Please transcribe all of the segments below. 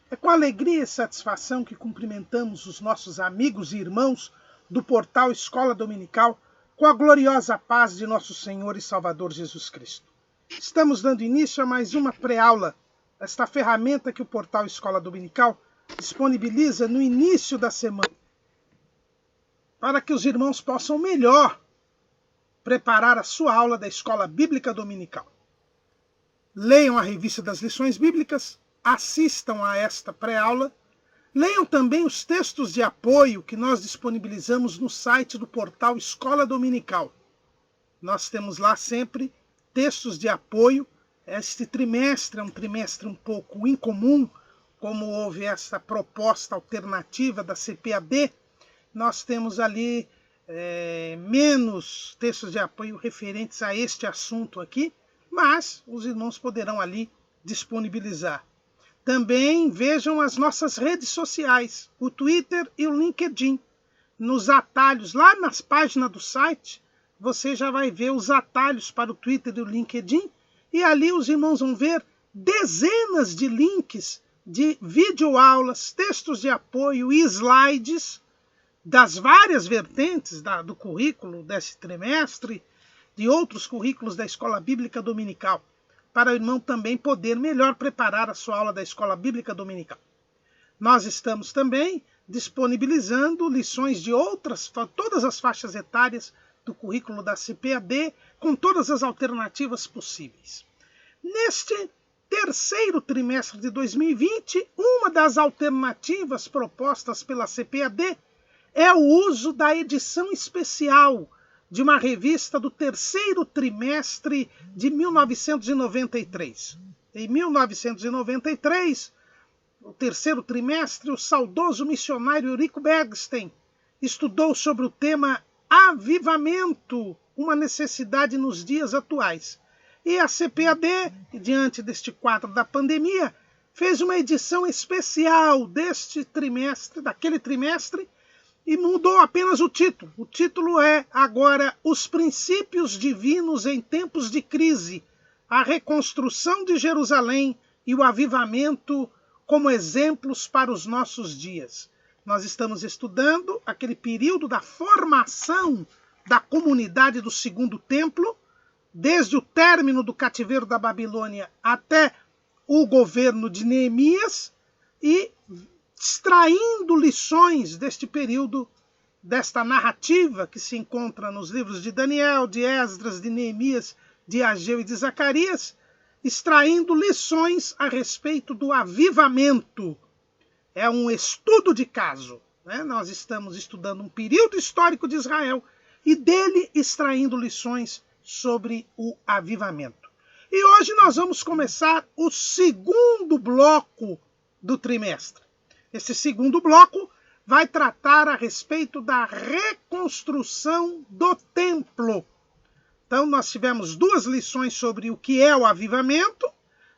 É com alegria e satisfação que cumprimentamos os nossos amigos e irmãos do portal Escola Dominical com a gloriosa paz de nosso Senhor e Salvador Jesus Cristo. Estamos dando início a mais uma pré-aula, esta ferramenta que o portal Escola Dominical disponibiliza no início da semana, para que os irmãos possam melhor preparar a sua aula da Escola Bíblica Dominical. Leiam a revista das lições bíblicas, assistam a esta pré-aula, leiam também os textos de apoio que nós disponibilizamos no site do portal Escola Dominical. Nós temos lá sempre textos de apoio. Este trimestre é um trimestre um pouco incomum, como houve essa proposta alternativa da CPAD, nós temos ali menos textos de apoio referentes a este assunto aqui, mas os irmãos poderão ali disponibilizar. Também vejam as nossas redes sociais, o Twitter e o LinkedIn. Nos atalhos, lá nas páginas do site, você já vai ver os atalhos para o Twitter e o LinkedIn, e ali os irmãos vão ver dezenas de links de videoaulas, textos de apoio e slides das várias vertentes do currículo desse trimestre, de outros currículos da Escola Bíblica Dominical, para o irmão também poder melhor preparar a sua aula da Escola Bíblica Dominical. Nós estamos também disponibilizando lições de todas as faixas etárias do currículo da CPAD, com todas as alternativas possíveis. Neste terceiro trimestre de 2020, uma das alternativas propostas pela CPAD é o uso da edição especial de uma revista do terceiro trimestre de 1993. Em 1993, o terceiro trimestre, o saudoso missionário Eurico Bergsten estudou sobre o tema avivamento, uma necessidade nos dias atuais. E a CPAD, diante deste quadro da pandemia, fez uma edição especial daquele trimestre, e mudou apenas o título. O título é agora Os Princípios Divinos em Tempos de Crise, a reconstrução de Jerusalém e o avivamento como exemplos para os nossos dias. Nós estamos estudando aquele período da formação da comunidade do Segundo Templo, desde o término do cativeiro da Babilônia até o governo de Neemias, e extraindo lições deste período, desta narrativa que se encontra nos livros de Daniel, de Esdras, de Neemias, de Ageu e de Zacarias, extraindo lições a respeito do avivamento. É um estudo de caso, né? Nós estamos estudando um período histórico de Israel e dele extraindo lições sobre o avivamento. E hoje nós vamos começar o segundo bloco do trimestre. Esse segundo bloco vai tratar a respeito da reconstrução do templo. Então, nós tivemos duas lições sobre o que é o avivamento.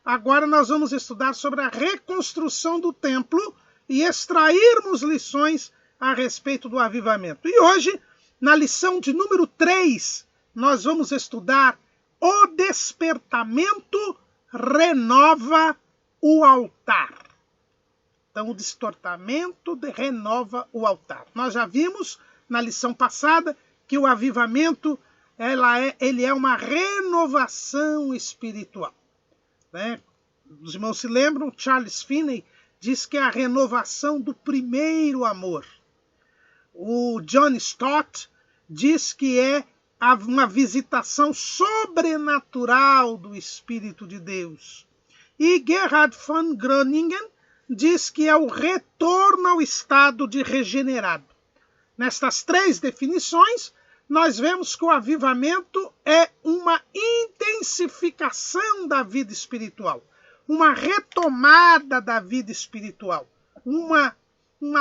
Agora nós vamos estudar sobre a reconstrução do templo e extrairmos lições a respeito do avivamento. E hoje, na lição de número 3, nós vamos estudar o despertamento renova o altar. Então, o despertamento renova o altar. Nós já vimos na lição passada que o avivamento ele é uma renovação espiritual, né? Os irmãos se lembram, Charles Finney diz que é a renovação do primeiro amor. O John Stott diz que é uma visitação sobrenatural do Espírito de Deus. E Gerhard von Groningen diz que é o retorno ao estado de regenerado. Nestas três definições, nós vemos que o avivamento é uma intensificação da vida espiritual, uma retomada da vida espiritual, uma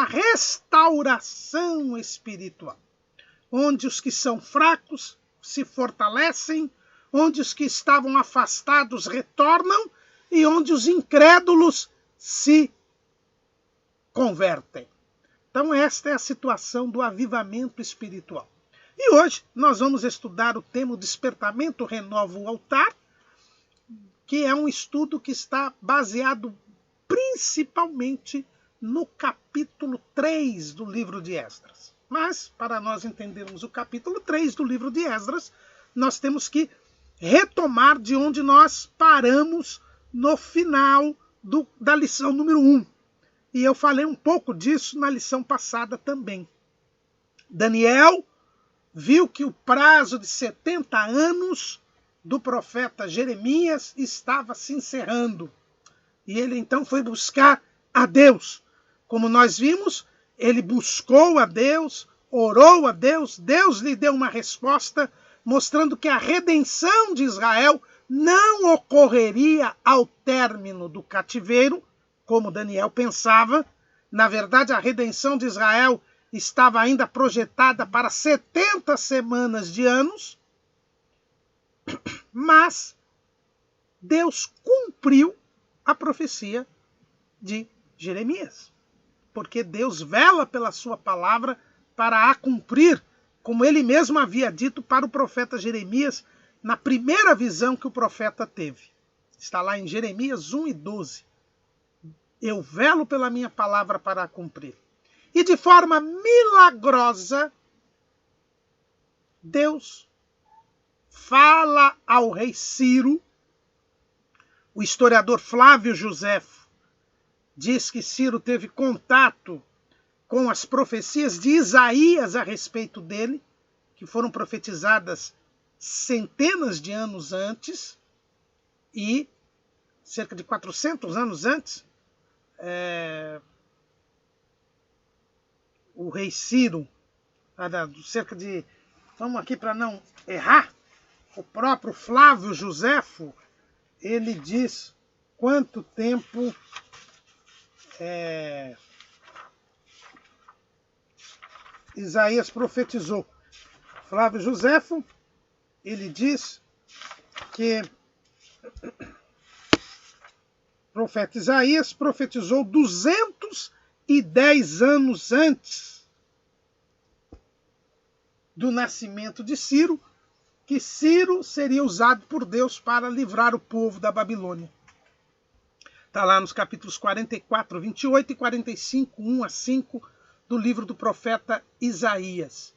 restauração espiritual, onde os que são fracos se fortalecem, onde os que estavam afastados retornam e onde os incrédulos se convertem. Então esta é a situação do avivamento espiritual. E hoje nós vamos estudar o tema Despertamento Renova o Altar, que é um estudo que está baseado principalmente no capítulo 3 do livro de Esdras. Mas, para nós entendermos o capítulo 3 do livro de Esdras, nós temos que retomar de onde nós paramos no final da lição número 1. E eu falei um pouco disso na lição passada também. Daniel viu que o prazo de 70 anos do profeta Jeremias estava se encerrando. E ele então foi buscar a Deus. Como nós vimos, ele buscou a Deus, orou a Deus, Deus lhe deu uma resposta, mostrando que a redenção de Israel não ocorreria ao término do cativeiro, como Daniel pensava. Na verdade, a redenção de Israel estava ainda projetada para 70 semanas de anos, mas Deus cumpriu a profecia de Jeremias, porque Deus vela pela sua palavra para a cumprir, como ele mesmo havia dito para o profeta Jeremias na primeira visão que o profeta teve. Está lá em Jeremias 1:12. Eu velo pela minha palavra para a cumprir. E de forma milagrosa, Deus fala ao rei Ciro. O historiador Flávio Joséfo diz que Ciro teve contato com as profecias de Isaías a respeito dele, que foram profetizadas centenas de anos antes, e cerca de 400 anos antes, o rei Ciro, cerca de, vamos aqui para não errar, o próprio Flávio Joséfo, ele diz quanto tempo Isaías profetizou. Flávio Joséfo, ele diz que o profeta Isaías profetizou 210 anos antes do nascimento de Ciro, que Ciro seria usado por Deus para livrar o povo da Babilônia. Está lá nos capítulos 44, 28 e 45, 1-5 do livro do profeta Isaías.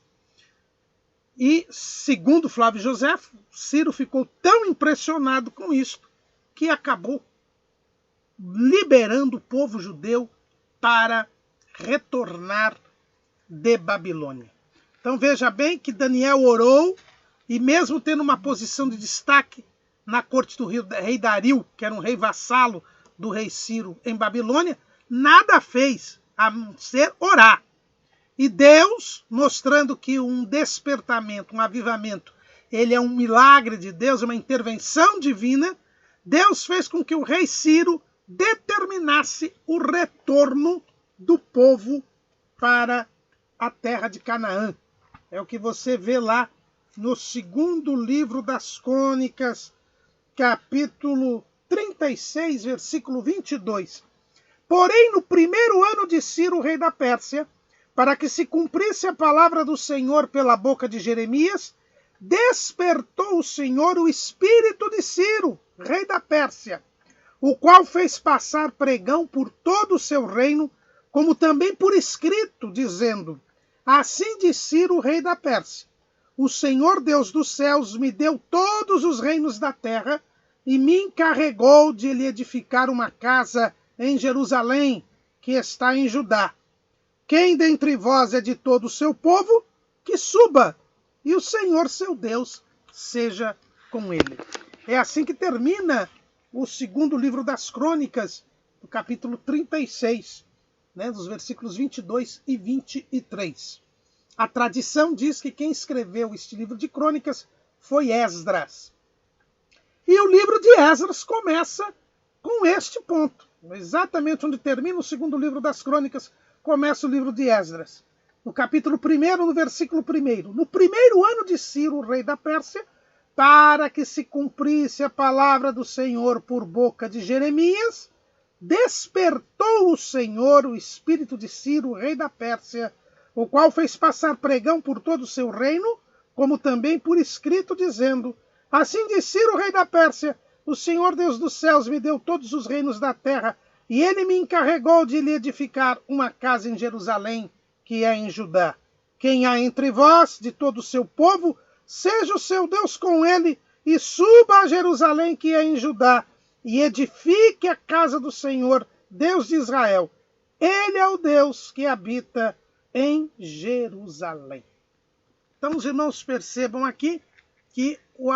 E, segundo Flávio Joséfo, Ciro ficou tão impressionado com isso que acabou liberando o povo judeu para retornar de Babilônia. Então veja bem que Daniel orou, e mesmo tendo uma posição de destaque na corte do rei Dario, que era um rei vassalo do rei Ciro em Babilônia, nada fez a não ser orar. E Deus, mostrando que um despertamento, um avivamento, ele é um milagre de Deus, uma intervenção divina, Deus fez com que o rei Ciro determinasse o retorno do povo para a terra de Canaã. É o que você vê lá no segundo livro das Crônicas, capítulo 36, versículo 22. Porém, no primeiro ano de Ciro, rei da Pérsia, para que se cumprisse a palavra do Senhor pela boca de Jeremias, despertou o Senhor o espírito de Ciro, rei da Pérsia, o qual fez passar pregão por todo o seu reino, como também por escrito, dizendo: assim diz Ciro, rei da Pérsia: o Senhor Deus dos céus me deu todos os reinos da terra e me encarregou de lhe edificar uma casa em Jerusalém, que está em Judá. Quem dentre vós é de todo o seu povo, que suba, e o Senhor seu Deus seja com ele. É assim que termina o segundo livro das Crônicas, no capítulo 36, dos versículos 22 e 23. A tradição diz que quem escreveu este livro de Crônicas foi Esdras. E o livro de Esdras começa com este ponto. Exatamente onde termina o segundo livro das Crônicas, começa o livro de Esdras. No capítulo 1, no versículo 1. No primeiro ano de Ciro, rei da Pérsia, para que se cumprisse a palavra do Senhor por boca de Jeremias, despertou o Senhor o espírito de Ciro, rei da Pérsia, o qual fez passar pregão por todo o seu reino, como também por escrito, dizendo: assim diz Ciro, rei da Pérsia: O Senhor Deus dos céus me deu todos os reinos da terra, e ele me encarregou de lhe edificar uma casa em Jerusalém, que é em Judá. Quem há entre vós, de todo o seu povo, seja o seu Deus com ele, e suba a Jerusalém, que é em Judá, e edifique a casa do Senhor, Deus de Israel. Ele é o Deus que habita em Jerusalém. Então, os irmãos percebam aqui que o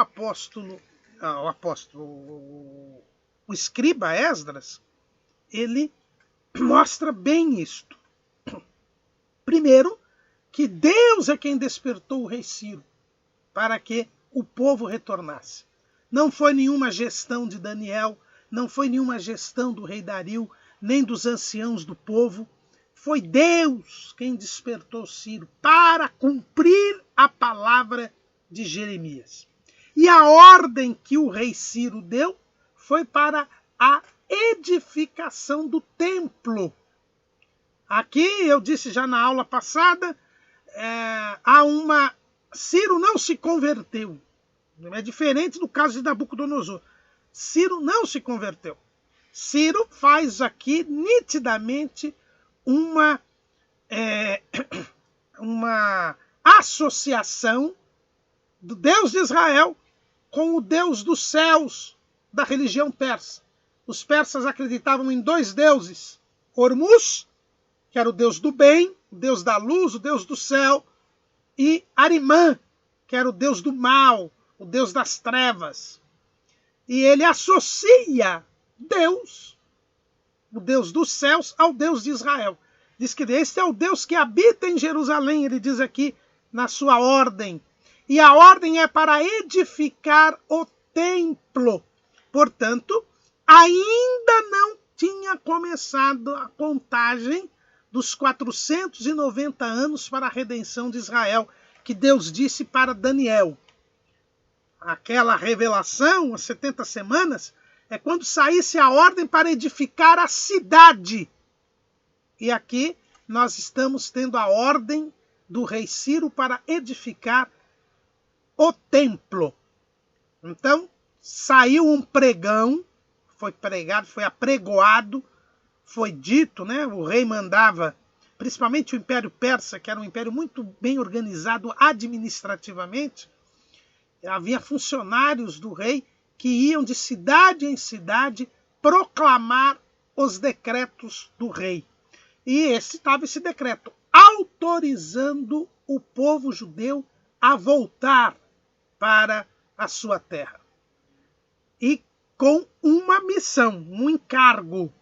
escriba Esdras, ele mostra bem isto. Primeiro, que Deus é quem despertou o rei Ciro para que o povo retornasse. Não foi nenhuma gestão de Daniel, não foi nenhuma gestão do rei Dario, nem dos anciãos do povo. Foi Deus quem despertou Ciro para cumprir a palavra de Jeremias. E a ordem que o rei Ciro deu foi para a edificação do templo. Aqui, eu disse já na aula passada, Ciro não se converteu. É diferente do caso de Nabucodonosor. Ciro não se converteu. Ciro faz aqui nitidamente uma associação do Deus de Israel com o Deus dos céus da religião persa. Os persas acreditavam em dois deuses, Hormuz, que era o deus do bem, o deus da luz, o deus do céu, e Arimã, que era o deus do mal, o deus das trevas. E ele associa Deus, o Deus dos céus, ao Deus de Israel. Diz que este é o Deus que habita em Jerusalém, ele diz aqui na sua ordem. E a ordem é para edificar o templo. Portanto, ainda não tinha começado a contagem dos 490 anos para a redenção de Israel, que Deus disse para Daniel. Aquela revelação, as 70 semanas, é quando saísse a ordem para edificar a cidade. E aqui nós estamos tendo a ordem do rei Ciro para edificar o templo. Então, saiu um pregão, foi pregado, foi apregoado, foi dito, né? O rei mandava, principalmente o Império Persa, que era um império muito bem organizado administrativamente. Havia funcionários do rei que iam de cidade em cidade proclamar os decretos do rei. E estava esse decreto autorizando o povo judeu a voltar para a sua terra. E com uma missão, um encargo: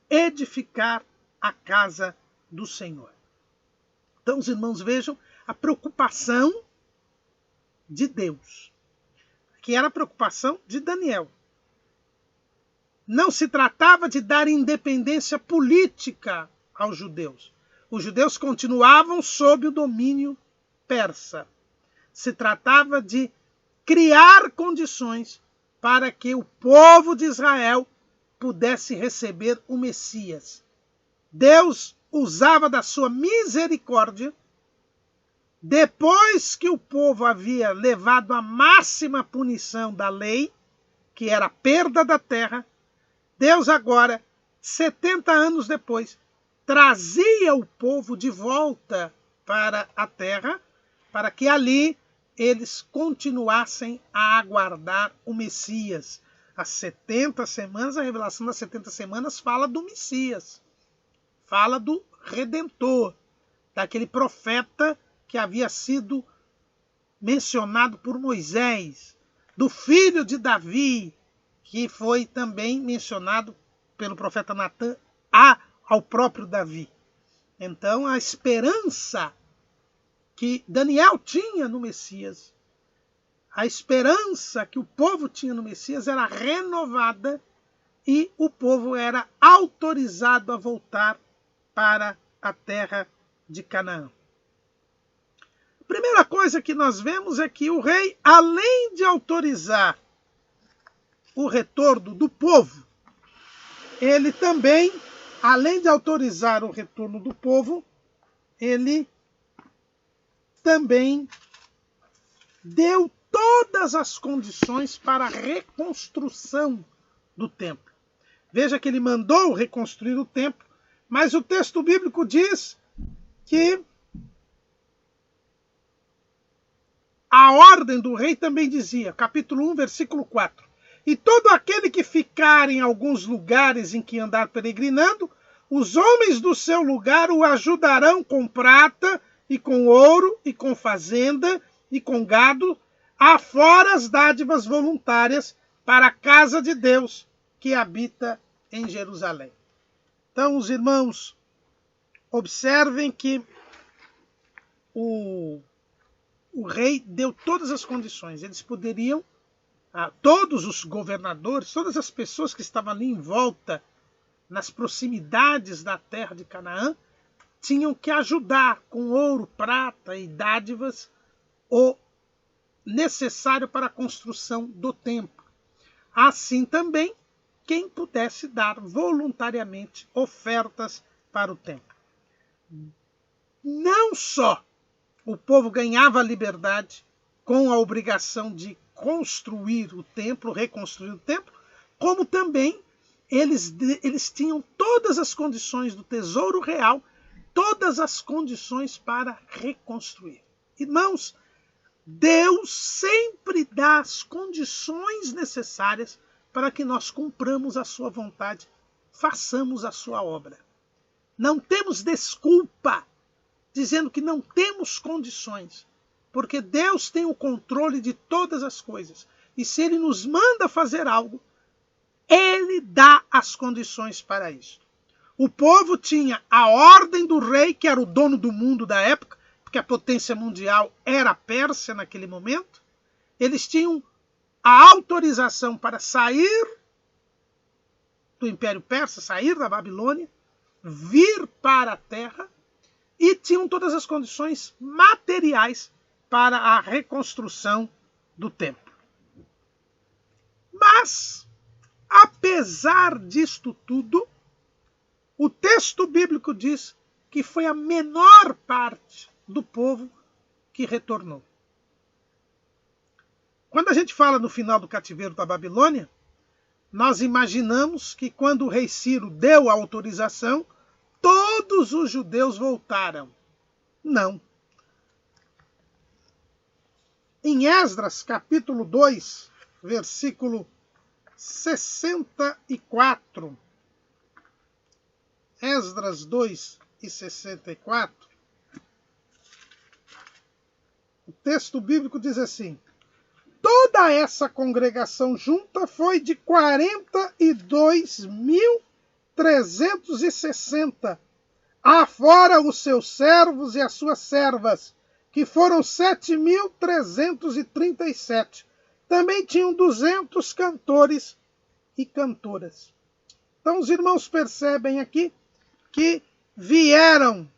edificar a casa do Senhor. Então, os irmãos vejam a preocupação de Deus, que era a preocupação de Daniel. Não se tratava de dar independência política aos judeus. Os judeus continuavam sob o domínio persa. Se tratava de criar condições para que o povo de Israel pudesse receber o Messias. Deus usava da sua misericórdia, depois que o povo havia levado a máxima punição da lei, que era a perda da terra, Deus agora, 70 anos depois, trazia o povo de volta para a terra, para que ali eles continuassem a aguardar o Messias. As 70 semanas, a revelação das 70 semanas fala do Messias, fala do Redentor, daquele profeta que havia sido mencionado por Moisés, do filho de Davi, que foi também mencionado pelo profeta Natã ao próprio Davi. Então, a esperança que Daniel tinha no Messias, a esperança que o povo tinha no Messias era renovada e o povo era autorizado a voltar para a terra de Canaã. A primeira coisa que nós vemos é que o rei, além de autorizar o retorno do povo, ele também, além de autorizar o retorno do povo, ele também deu todas as condições para a reconstrução do templo. Veja que ele mandou reconstruir o templo, mas o texto bíblico diz que a ordem do rei também dizia, capítulo 1, versículo 4, e todo aquele que ficar em alguns lugares em que andar peregrinando, os homens do seu lugar o ajudarão com prata e com ouro e com fazenda e com gado, afora as dádivas voluntárias para a casa de Deus que habita em Jerusalém. Então, os irmãos, observem que o rei deu todas as condições. Eles poderiam, todos os governadores, todas as pessoas que estavam ali em volta, nas proximidades da terra de Canaã, tinham que ajudar com ouro, prata e dádivas o necessário para a construção do templo. Assim também, quem pudesse dar voluntariamente ofertas para o templo. Não só o povo ganhava a liberdade com a obrigação de construir o templo, reconstruir o templo, como também eles tinham todas as condições do tesouro real, todas as condições para reconstruir. Irmãos, Deus sempre dá as condições necessárias para que nós cumpramos a sua vontade, façamos a sua obra. Não temos desculpa dizendo que não temos condições, porque Deus tem o controle de todas as coisas. E se Ele nos manda fazer algo, Ele dá as condições para isso. O povo tinha a ordem do rei, que era o dono do mundo da época, porque a potência mundial era a Pérsia naquele momento. Eles tinham a autorização para sair do Império Persa, sair da Babilônia, vir para a terra, e tinham todas as condições materiais para a reconstrução do templo. Mas, apesar disto tudo, o texto bíblico diz que foi a menor parte do povo que retornou. Quando a gente fala no final do cativeiro da Babilônia, nós imaginamos que quando o rei Ciro deu a autorização, todos os judeus voltaram. Não. Em Esdras, capítulo 2, versículo 64, Esdras 2 e 64, o texto bíblico diz assim: toda essa congregação junta foi de 42.360, afora os seus servos e as suas servas, que foram 7.337. Também tinham 200 cantores e cantoras. Então os irmãos percebem aqui que vieram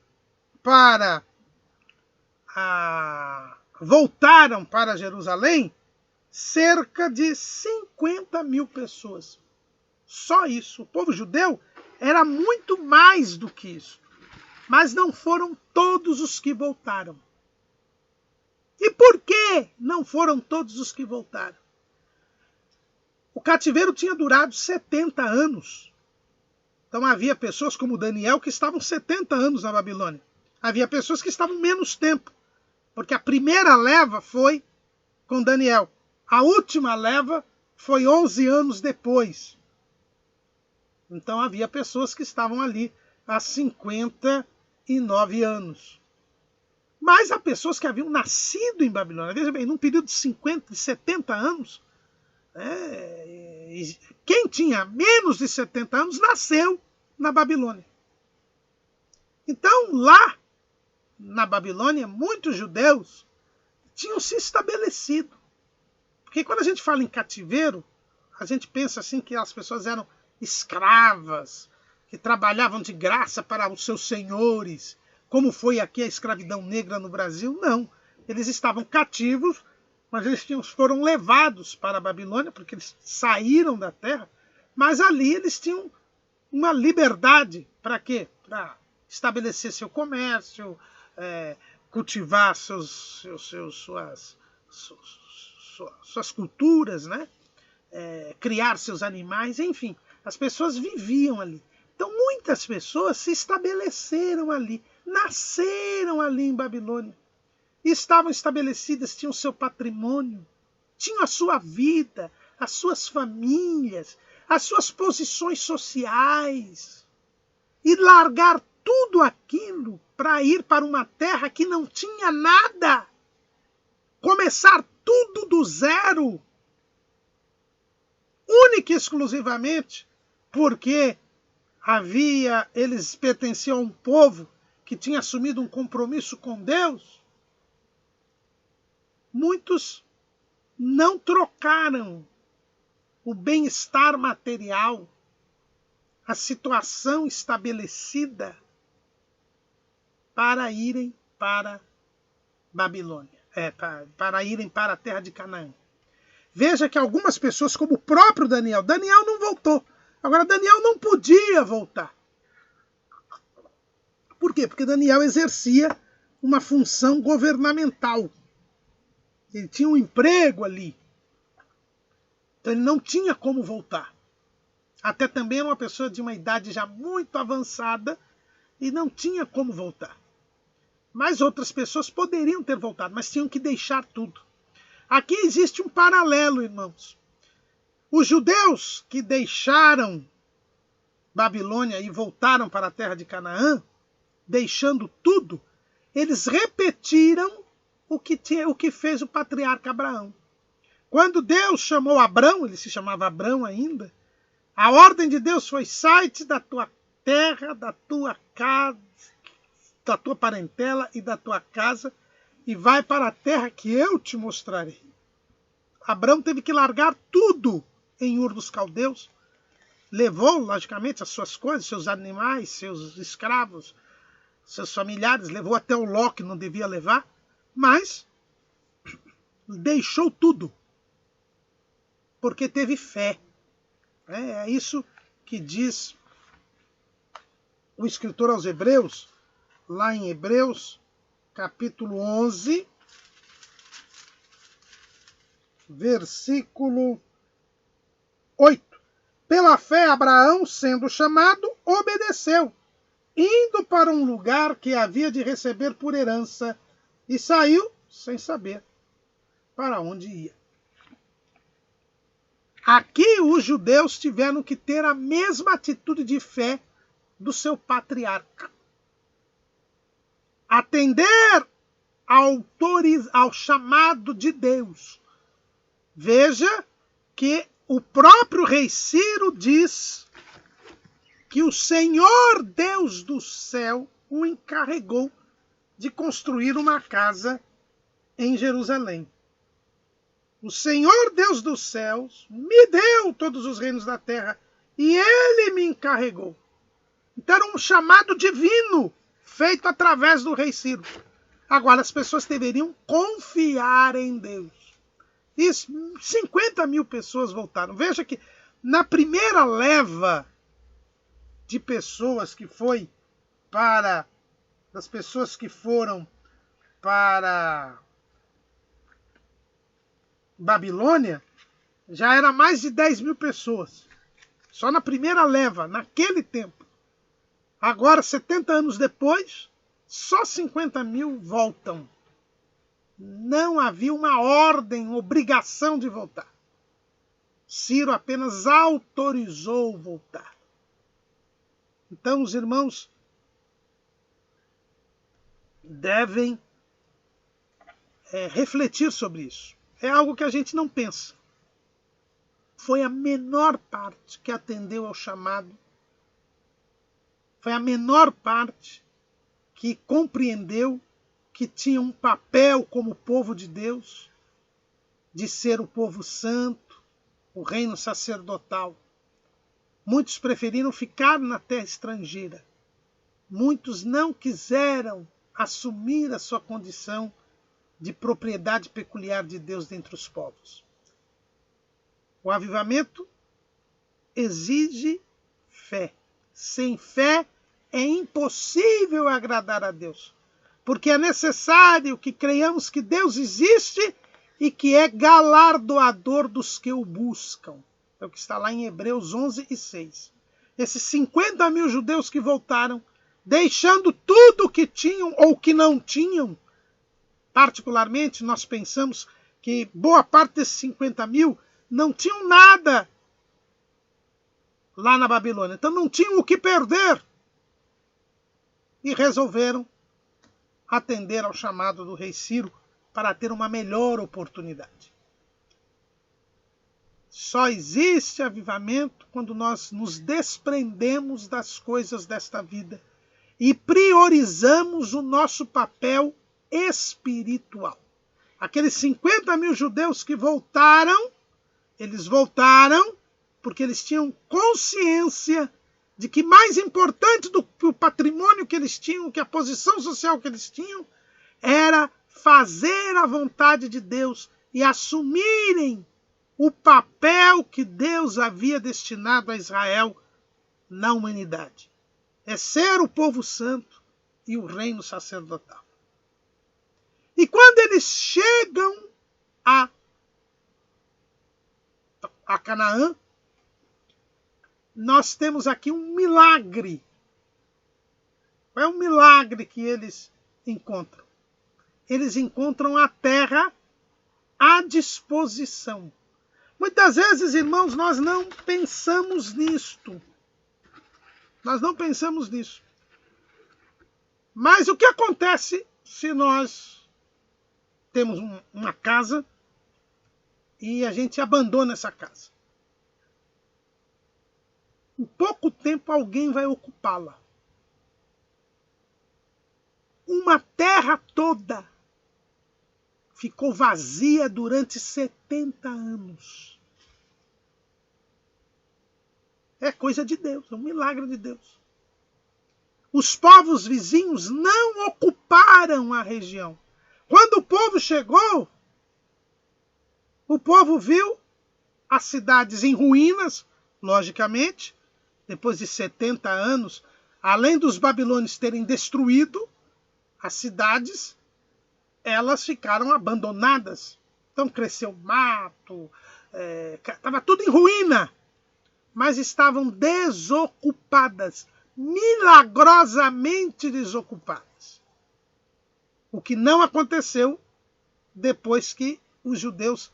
voltaram para Jerusalém cerca de 50.000 pessoas. Só isso. O povo judeu era muito mais do que isso. Mas não foram todos os que voltaram. E por que não foram todos os que voltaram? O cativeiro tinha durado 70 anos. Então havia pessoas como Daniel que estavam 70 anos na Babilônia. Havia pessoas que estavam menos tempo. Porque a primeira leva foi com Daniel. A última leva foi 11 anos depois. Então havia pessoas que estavam ali há 59 anos. Mas há pessoas que haviam nascido em Babilônia. Veja bem, num período de 70 anos, quem tinha menos de 70 anos nasceu na Babilônia. Então, lá na Babilônia, muitos judeus tinham se estabelecido. Porque quando a gente fala em cativeiro, a gente pensa assim que as pessoas eram escravas, que trabalhavam de graça para os seus senhores, como foi aqui a escravidão negra no Brasil. Não. Eles estavam cativos, mas eles foram levados para a Babilônia, porque eles saíram da terra, mas ali eles tinham uma liberdade. Para quê? Para estabelecer seu comércio, cultivar suas culturas, né? Criar seus animais, enfim. As pessoas viviam ali. Então muitas pessoas se estabeleceram ali, nasceram ali em Babilônia. Estavam estabelecidas, tinham seu patrimônio, tinham a sua vida, as suas famílias, as suas posições sociais. E largar tudo aquilo para ir para uma terra que não tinha nada. Começar tudo do zero. Única e exclusivamente porque eles pertenciam a um povo que tinha assumido um compromisso com Deus. Muitos não trocaram o bem-estar material, a situação estabelecida, para irem para Babilônia, para irem para a terra de Canaã. Veja que algumas pessoas, como o próprio Daniel não voltou. Agora, Daniel não podia voltar. Por quê? Porque Daniel exercia uma função governamental. Ele tinha um emprego ali. Então ele não tinha como voltar. Até também era uma pessoa de uma idade já muito avançada e não tinha como voltar. Mas outras pessoas poderiam ter voltado, mas tinham que deixar tudo. Aqui existe um paralelo, irmãos. Os judeus que deixaram Babilônia e voltaram para a terra de Canaã, deixando tudo, eles repetiram o que fez o patriarca Abraão. Quando Deus chamou Abrão, ele se chamava Abrão ainda, a ordem de Deus foi: sai-te da tua terra, da tua casa, da tua parentela e da tua casa, e vai para a terra que eu te mostrarei. Abrão teve que largar tudo em Ur dos Caldeus. Levou, logicamente, as suas coisas, seus animais, seus escravos, seus familiares, levou até o Ló, que não devia levar, mas deixou tudo, porque teve fé. É isso que diz o escritor aos Hebreus, lá em Hebreus, capítulo 11, versículo 8. Pela fé, Abraão, sendo chamado, obedeceu, indo para um lugar que havia de receber por herança, e saiu sem saber para onde ia. Aqui os judeus tiveram que ter a mesma atitude de fé do seu patriarca. Atender ao chamado de Deus. Veja que o próprio rei Ciro diz que o Senhor Deus do céu o encarregou de construir uma casa em Jerusalém. O Senhor Deus dos céus me deu todos os reinos da terra e ele me encarregou. Então era um chamado divino feito através do rei Ciro. Agora as pessoas deveriam confiar em Deus. E 50 mil pessoas voltaram. Veja que na primeira leva de pessoas que foi das pessoas que foram para Babilônia, já era mais de 10 mil pessoas. Só na primeira leva, naquele tempo. Agora, 70 anos depois, só 50 mil voltam. Não havia uma ordem, obrigação de voltar. Ciro apenas autorizou voltar. Então, os irmãos devem refletir sobre isso. É algo que a gente não pensa. Foi a menor parte que atendeu ao chamado. Foi a menor parte que compreendeu que tinha um papel como povo de Deus, de ser o povo santo, o reino sacerdotal. Muitos preferiram ficar na terra estrangeira. Muitos não quiseram assumir a sua condição de propriedade peculiar de Deus dentre os povos. O avivamento exige fé. Sem fé é impossível agradar a Deus, porque é necessário que creiamos que Deus existe e que é galardoador dos que o buscam. É o que está lá em Hebreus 11:6. Esses 50 mil judeus que voltaram, deixando tudo o que tinham ou que não tinham. Particularmente, nós pensamos que boa parte desses 50 mil não tinham nada lá na Babilônia. Então não tinham o que perder. E resolveram atender ao chamado do rei Ciro para ter uma melhor oportunidade. Só existe avivamento quando nós nos desprendemos das coisas desta vida e priorizamos o nosso papel espiritual. Aqueles 50 mil judeus que voltaram, eles voltaram porque eles tinham consciência de que mais importante do que o patrimônio que eles tinham, que a posição social que eles tinham, era fazer a vontade de Deus e assumirem o papel que Deus havia destinado a Israel na humanidade. É ser o povo santo e o reino sacerdotal. E quando eles chegam a Canaã, nós temos aqui um milagre. Qual é o milagre que eles encontram? Eles encontram a terra à disposição. Muitas vezes, irmãos, nós não pensamos nisto. Nós não pensamos nisso. Mas o que acontece se nós temos uma casa e a gente abandona essa casa? Em pouco tempo alguém vai ocupá-la. Uma terra toda ficou vazia durante 70 anos. É coisa de Deus, é um milagre de Deus. Os povos vizinhos não ocuparam a região. Quando o povo chegou, o povo viu as cidades em ruínas, logicamente, depois de 70 anos, além dos babilônios terem destruído as cidades, elas ficaram abandonadas. Então cresceu mato, estava tudo em ruína, mas estavam desocupadas, milagrosamente desocupadas. O que não aconteceu depois que os judeus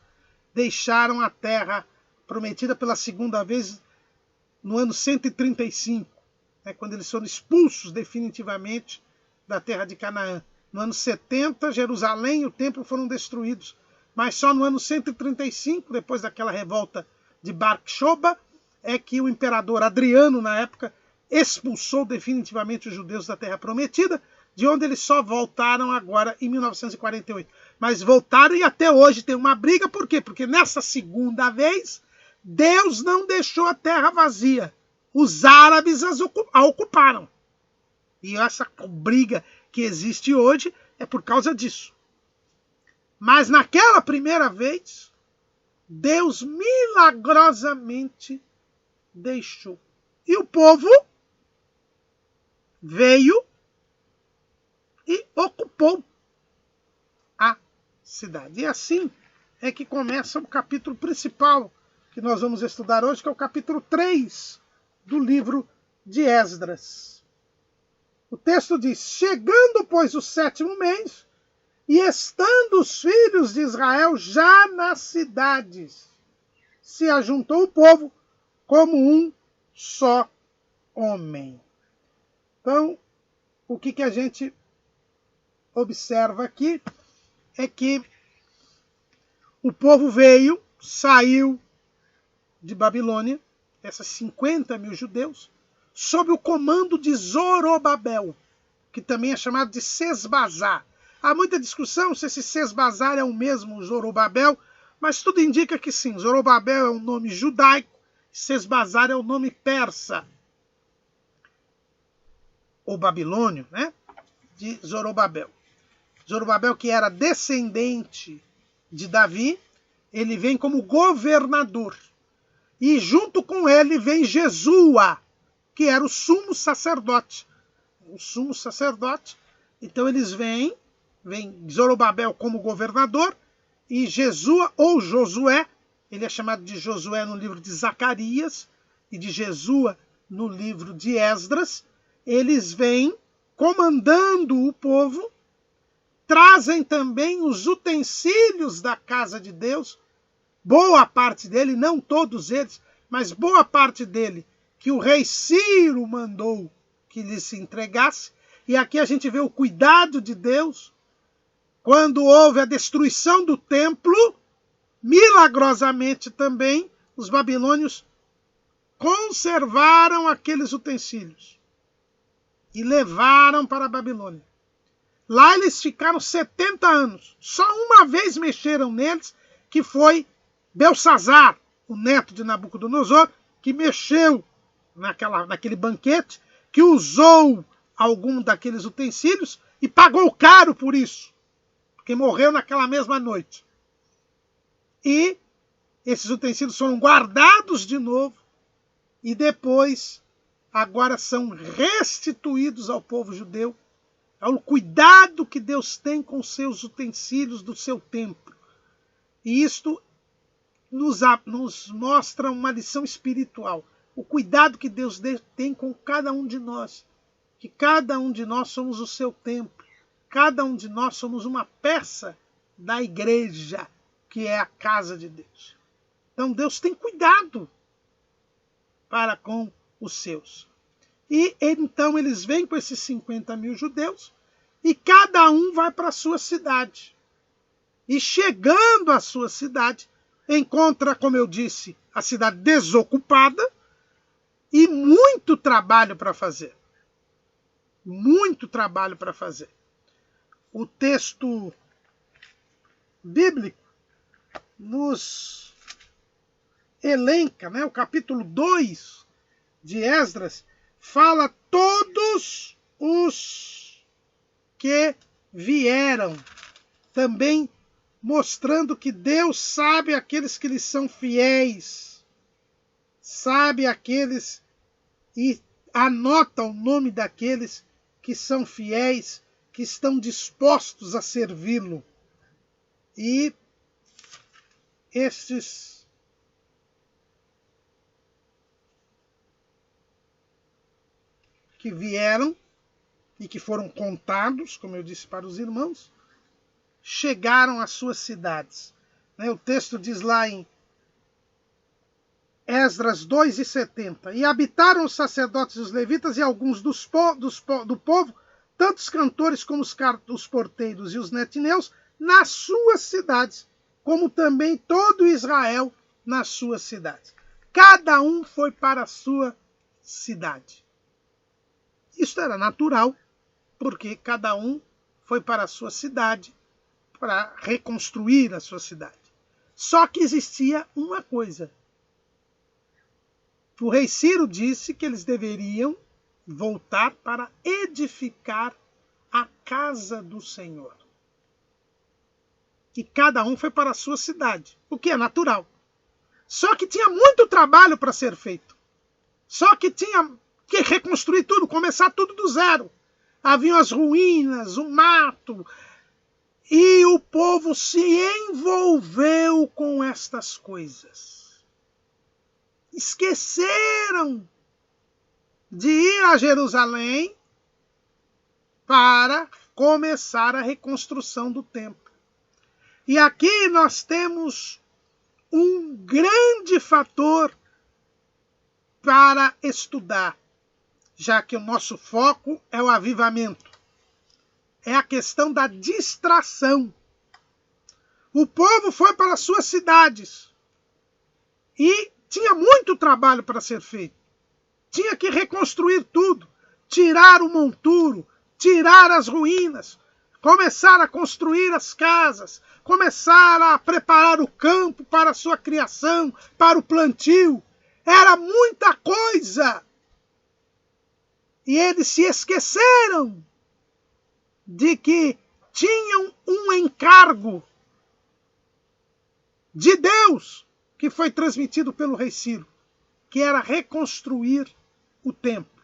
deixaram a terra prometida pela segunda vez no ano 135, quando eles foram expulsos definitivamente da terra de Canaã. No ano 70, Jerusalém e o templo foram destruídos. Mas só no ano 135, depois daquela revolta de Bar Kokhba, é que o imperador Adriano, na época, expulsou definitivamente os judeus da terra prometida, de onde eles só voltaram agora em 1948. Mas voltaram e até hoje tem uma briga. Por quê? Porque nessa segunda vez, Deus não deixou a terra vazia. Os árabes a ocuparam. E essa briga que existe hoje é por causa disso. Mas naquela primeira vez, Deus milagrosamente deixou. E o povo veio e ocupou a cidade. E assim é que começa o capítulo principal que nós vamos estudar hoje, que é o capítulo 3 do livro de Esdras. O texto diz: chegando, pois, o 7º mês, e estando os filhos de Israel já nas cidades, se ajuntou o povo como um só homem. Então, o que a gente observa aqui é que o povo veio, saiu de Babilônia, esses 50 mil judeus, sob o comando de Zorobabel, que também é chamado de Sesbazar. Há muita discussão se esse Sesbazar é o mesmo Zorobabel, mas tudo indica que sim. Zorobabel é um nome judaico, Sesbazar é o nome persa, ou babilônio, de Zorobabel. Zorobabel, que era descendente de Davi, ele vem como governador. E junto com ele vem Jesua, que era o sumo sacerdote. O sumo sacerdote. Então eles vem Zorobabel como governador e Jesua ou Josué, ele é chamado de Josué no livro de Zacarias e de Jesua no livro de Esdras, eles vêm comandando o povo, trazem também os utensílios da casa de Deus, boa parte dele, não todos eles, mas boa parte dele, que o rei Ciro mandou que lhe se entregasse. E aqui a gente vê o cuidado de Deus. Quando houve a destruição do templo, milagrosamente também, os babilônios conservaram aqueles utensílios e levaram para a Babilônia. Lá eles ficaram 70 anos. Só uma vez mexeram neles, que foi Belsazar, o neto de Nabucodonosor, que mexeu naquele banquete, que usou algum daqueles utensílios e pagou caro por isso, porque morreu naquela mesma noite. E esses utensílios foram guardados de novo e depois agora são restituídos ao povo judeu, ao cuidado que Deus tem com seus utensílios do seu templo. E isto nos mostra uma lição espiritual. O cuidado que Deus tem com cada um de nós. Que cada um de nós somos o seu templo. Cada um de nós somos uma peça da igreja, que é a casa de Deus. Então Deus tem cuidado para com os seus. E então eles vêm com esses 50 mil judeus e cada um vai para a sua cidade. E chegando à sua cidade, encontra, como eu disse, a cidade desocupada e muito trabalho para fazer. Muito trabalho para fazer. O texto bíblico nos elenca, né? O capítulo 2 de Esdras fala todos os que vieram, também mostrando que Deus sabe aqueles que lhe são fiéis, sabe aqueles e anota o nome daqueles que são fiéis, que estão dispostos a servi-lo. E estes que vieram e que foram contados, como eu disse para os irmãos, chegaram às suas cidades. O texto diz lá em Esdras 2:70, e habitaram os sacerdotes e os levitas e alguns do povo, tanto os cantores como os porteiros e os netineus, nas suas cidades, como também todo Israel nas suas cidades. Cada um foi para a sua cidade. Isso era natural, porque cada um foi para a sua cidade para reconstruir a sua cidade. Só que existia uma coisa. O rei Ciro disse que eles deveriam voltar para edificar a casa do Senhor. E cada um foi para a sua cidade, o que é natural. Só que tinha muito trabalho para ser feito. Só que tinha que reconstruir tudo, começar tudo do zero. Haviam as ruínas, o mato, e o povo se envolveu com estas coisas. Esqueceram de ir a Jerusalém para começar a reconstrução do templo. E aqui nós temos um grande fator para estudar, já que o nosso foco é o avivamento. É a questão da distração. O povo foi para as suas cidades e tinha muito trabalho para ser feito. Tinha que reconstruir tudo, tirar o monturo, tirar as ruínas, começar a construir as casas, começar a preparar o campo para a sua criação, para o plantio. Era muita coisa. E eles se esqueceram de que tinham um encargo de Deus que foi transmitido pelo rei Ciro, que era reconstruir o templo.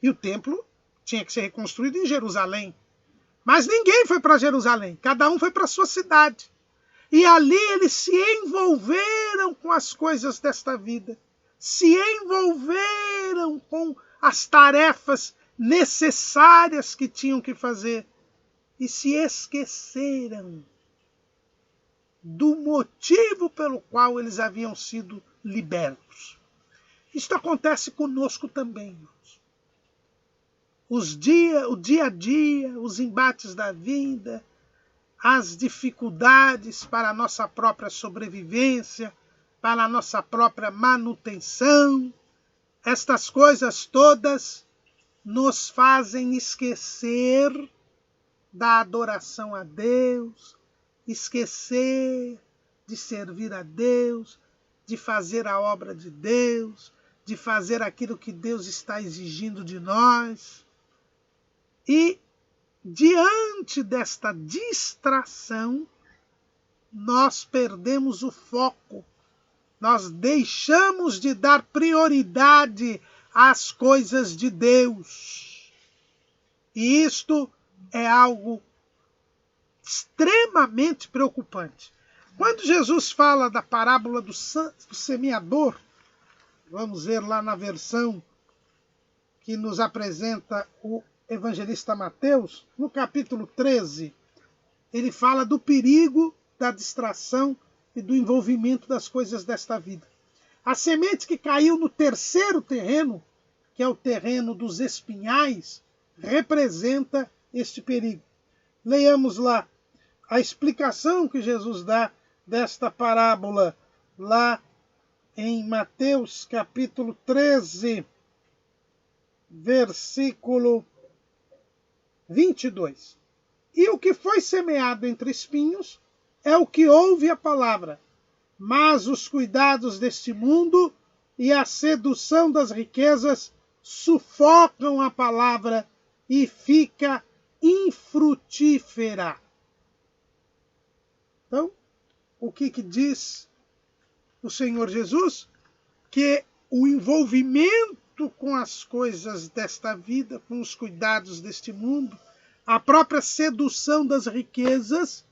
E o templo tinha que ser reconstruído em Jerusalém. Mas ninguém foi para Jerusalém, cada um foi para a sua cidade. E ali eles se envolveram com as coisas desta vida, se envolveram com as tarefas necessárias que tinham que fazer e se esqueceram do motivo pelo qual eles haviam sido libertos. Isto acontece conosco também, irmãos. O dia a dia, os embates da vida, as dificuldades para a nossa própria sobrevivência, para a nossa própria manutenção, estas coisas todas nos fazem esquecer da adoração a Deus, esquecer de servir a Deus, de fazer a obra de Deus, de fazer aquilo que Deus está exigindo de nós. E, diante desta distração, nós perdemos o foco. Nós deixamos de dar prioridade às coisas de Deus. E isto é algo extremamente preocupante. Quando Jesus fala da parábola do semeador, vamos ver lá na versão que nos apresenta o evangelista Mateus, no capítulo 13, ele fala do perigo da distração e do envolvimento das coisas desta vida. A semente que caiu no terceiro terreno, que é o terreno dos espinhais, representa este perigo. Leiamos lá a explicação que Jesus dá desta parábola, lá em Mateus capítulo 13, versículo 22. E o que foi semeado entre espinhos é o que ouve a palavra, mas os cuidados deste mundo e a sedução das riquezas sufocam a palavra e fica infrutífera. Então, o que diz o Senhor Jesus? Que o envolvimento com as coisas desta vida, com os cuidados deste mundo, a própria sedução das riquezas,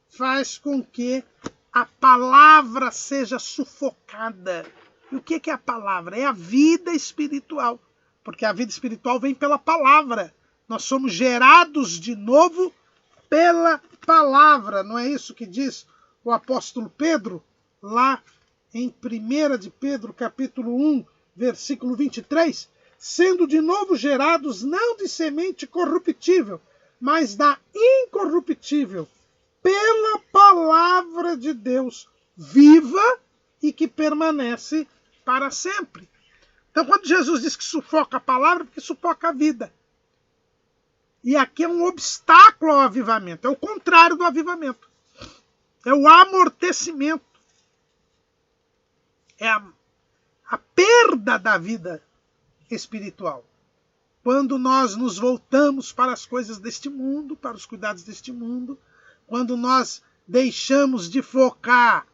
faz com que a palavra seja sufocada. E o que é a palavra? É a vida espiritual. Porque a vida espiritual vem pela palavra. Nós somos gerados de novo pela palavra. Não é isso que diz o apóstolo Pedro, lá em 1 de Pedro, capítulo 1, versículo 23? Sendo de novo gerados não de semente corruptível, mas da incorruptível, pela palavra de Deus, viva e que permanece para sempre. Então, quando Jesus diz que sufoca a palavra, é porque sufoca a vida. E aqui é um obstáculo ao avivamento, é o contrário do avivamento. É o amortecimento. É a perda da vida espiritual. Quando nós nos voltamos para as coisas deste mundo, para os cuidados deste mundo, quando nós deixamos de focar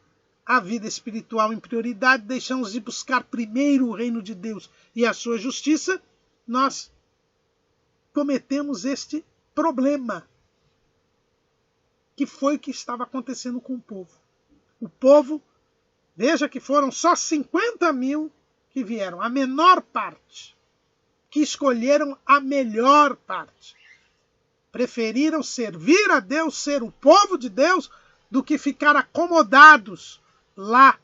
a vida espiritual em prioridade, deixamos de buscar primeiro o reino de Deus e a sua justiça, nós cometemos este problema, que foi o que estava acontecendo com o povo. O povo, veja que foram só 50.000 que vieram, a menor parte, que escolheram a melhor parte. Preferiram servir a Deus, ser o povo de Deus, do que ficar acomodados lá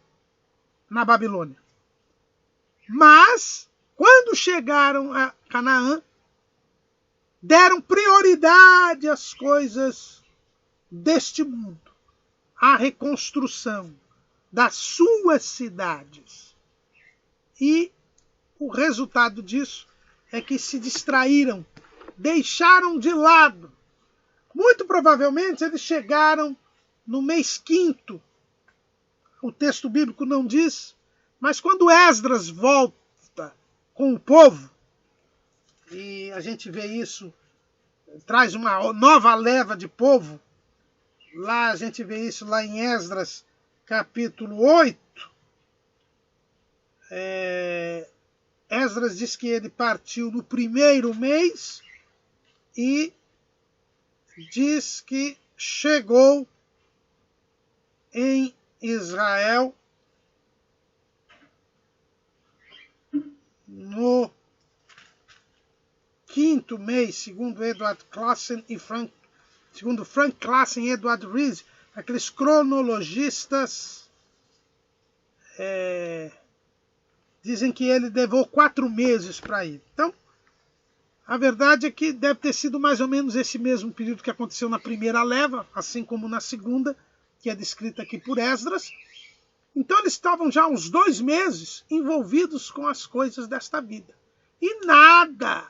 na Babilônia. Mas, quando chegaram a Canaã, deram prioridade às coisas deste mundo, à reconstrução das suas cidades. E o resultado disso é que se distraíram, deixaram de lado. Muito provavelmente eles chegaram no mês 5º. O texto bíblico não diz, mas quando Esdras volta com o povo, e a gente vê isso, traz uma nova leva de povo, lá a gente vê isso lá em Esdras capítulo 8, Esdras diz que ele partiu no primeiro mês e diz que chegou em Israel no quinto mês, segundo Edward Classen e segundo Frank Classen e Edward Rees, aqueles cronologistas dizem que ele levou 4 meses para ir. Então, a verdade é que deve ter sido mais ou menos esse mesmo período que aconteceu na primeira leva, assim como na segunda, que é descrita aqui por Esdras. Então eles estavam já uns 2 meses envolvidos com as coisas desta vida. E nada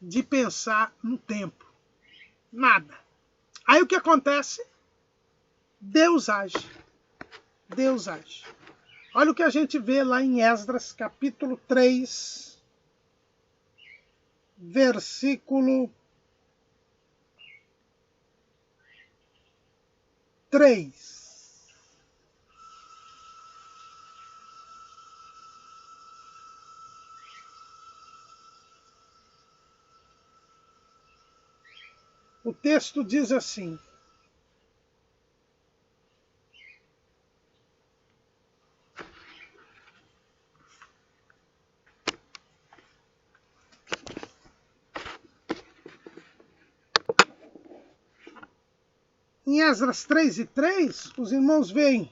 de pensar no tempo. Nada. Aí o que acontece? Deus age. Deus age. Olha o que a gente vê lá em Esdras, capítulo 3, versículo 3. O texto diz assim: em Esdras 3:3, os irmãos veem: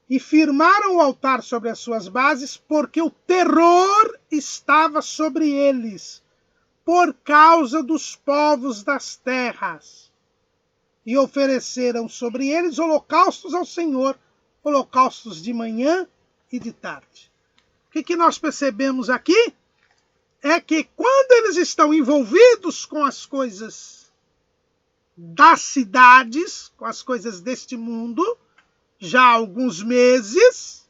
e firmaram o altar sobre as suas bases, porque o terror estava sobre eles, por causa dos povos das terras. E ofereceram sobre eles holocaustos ao Senhor, holocaustos de manhã e de tarde. O que nós percebemos aqui? É que quando eles estão envolvidos com as coisas das cidades, com as coisas deste mundo, já há alguns meses,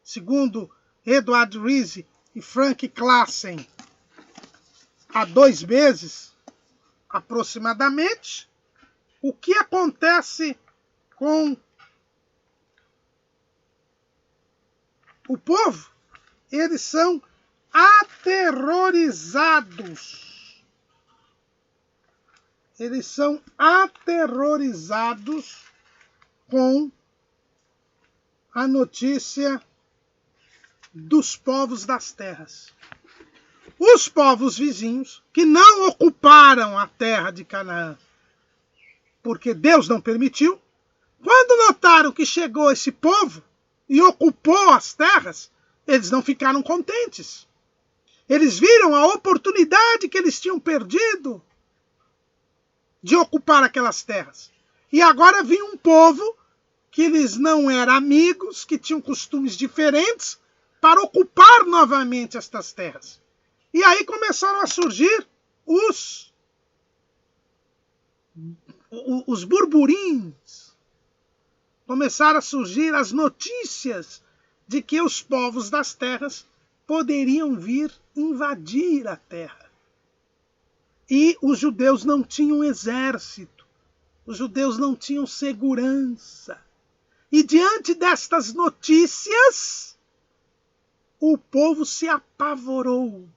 segundo Edward Rees e Frank Classen, há 2 meses aproximadamente, o que acontece com o povo? Eles são aterrorizados. Eles são aterrorizados com a notícia dos povos das terras. Os povos vizinhos, que não ocuparam a terra de Canaã, porque Deus não permitiu, quando notaram que chegou esse povo e ocupou as terras, eles não ficaram contentes. Eles viram a oportunidade que eles tinham perdido de ocupar aquelas terras. E agora vinha um povo que eles não eram amigos, que tinham costumes diferentes, para ocupar novamente estas terras. E aí começaram a surgir os burburins. Começaram a surgir as notícias de que os povos das terras poderiam vir invadir a terra. E os judeus não tinham exército, os judeus não tinham segurança. E diante destas notícias, o povo se apavorou.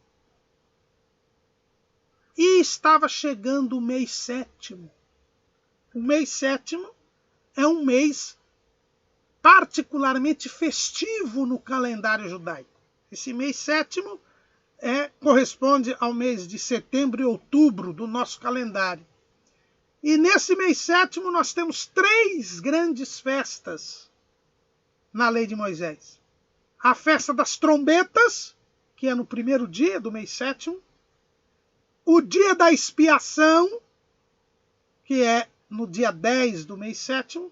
E estava chegando o mês 7º. O mês 7º é um mês particularmente festivo no calendário judaico. Esse mês 7º corresponde ao mês de setembro e outubro do nosso calendário. E nesse mês 7º nós temos 3 grandes festas na lei de Moisés. A festa das trombetas, que é no primeiro dia do mês 7º. O dia da expiação, que é no dia 10 do mês 7º.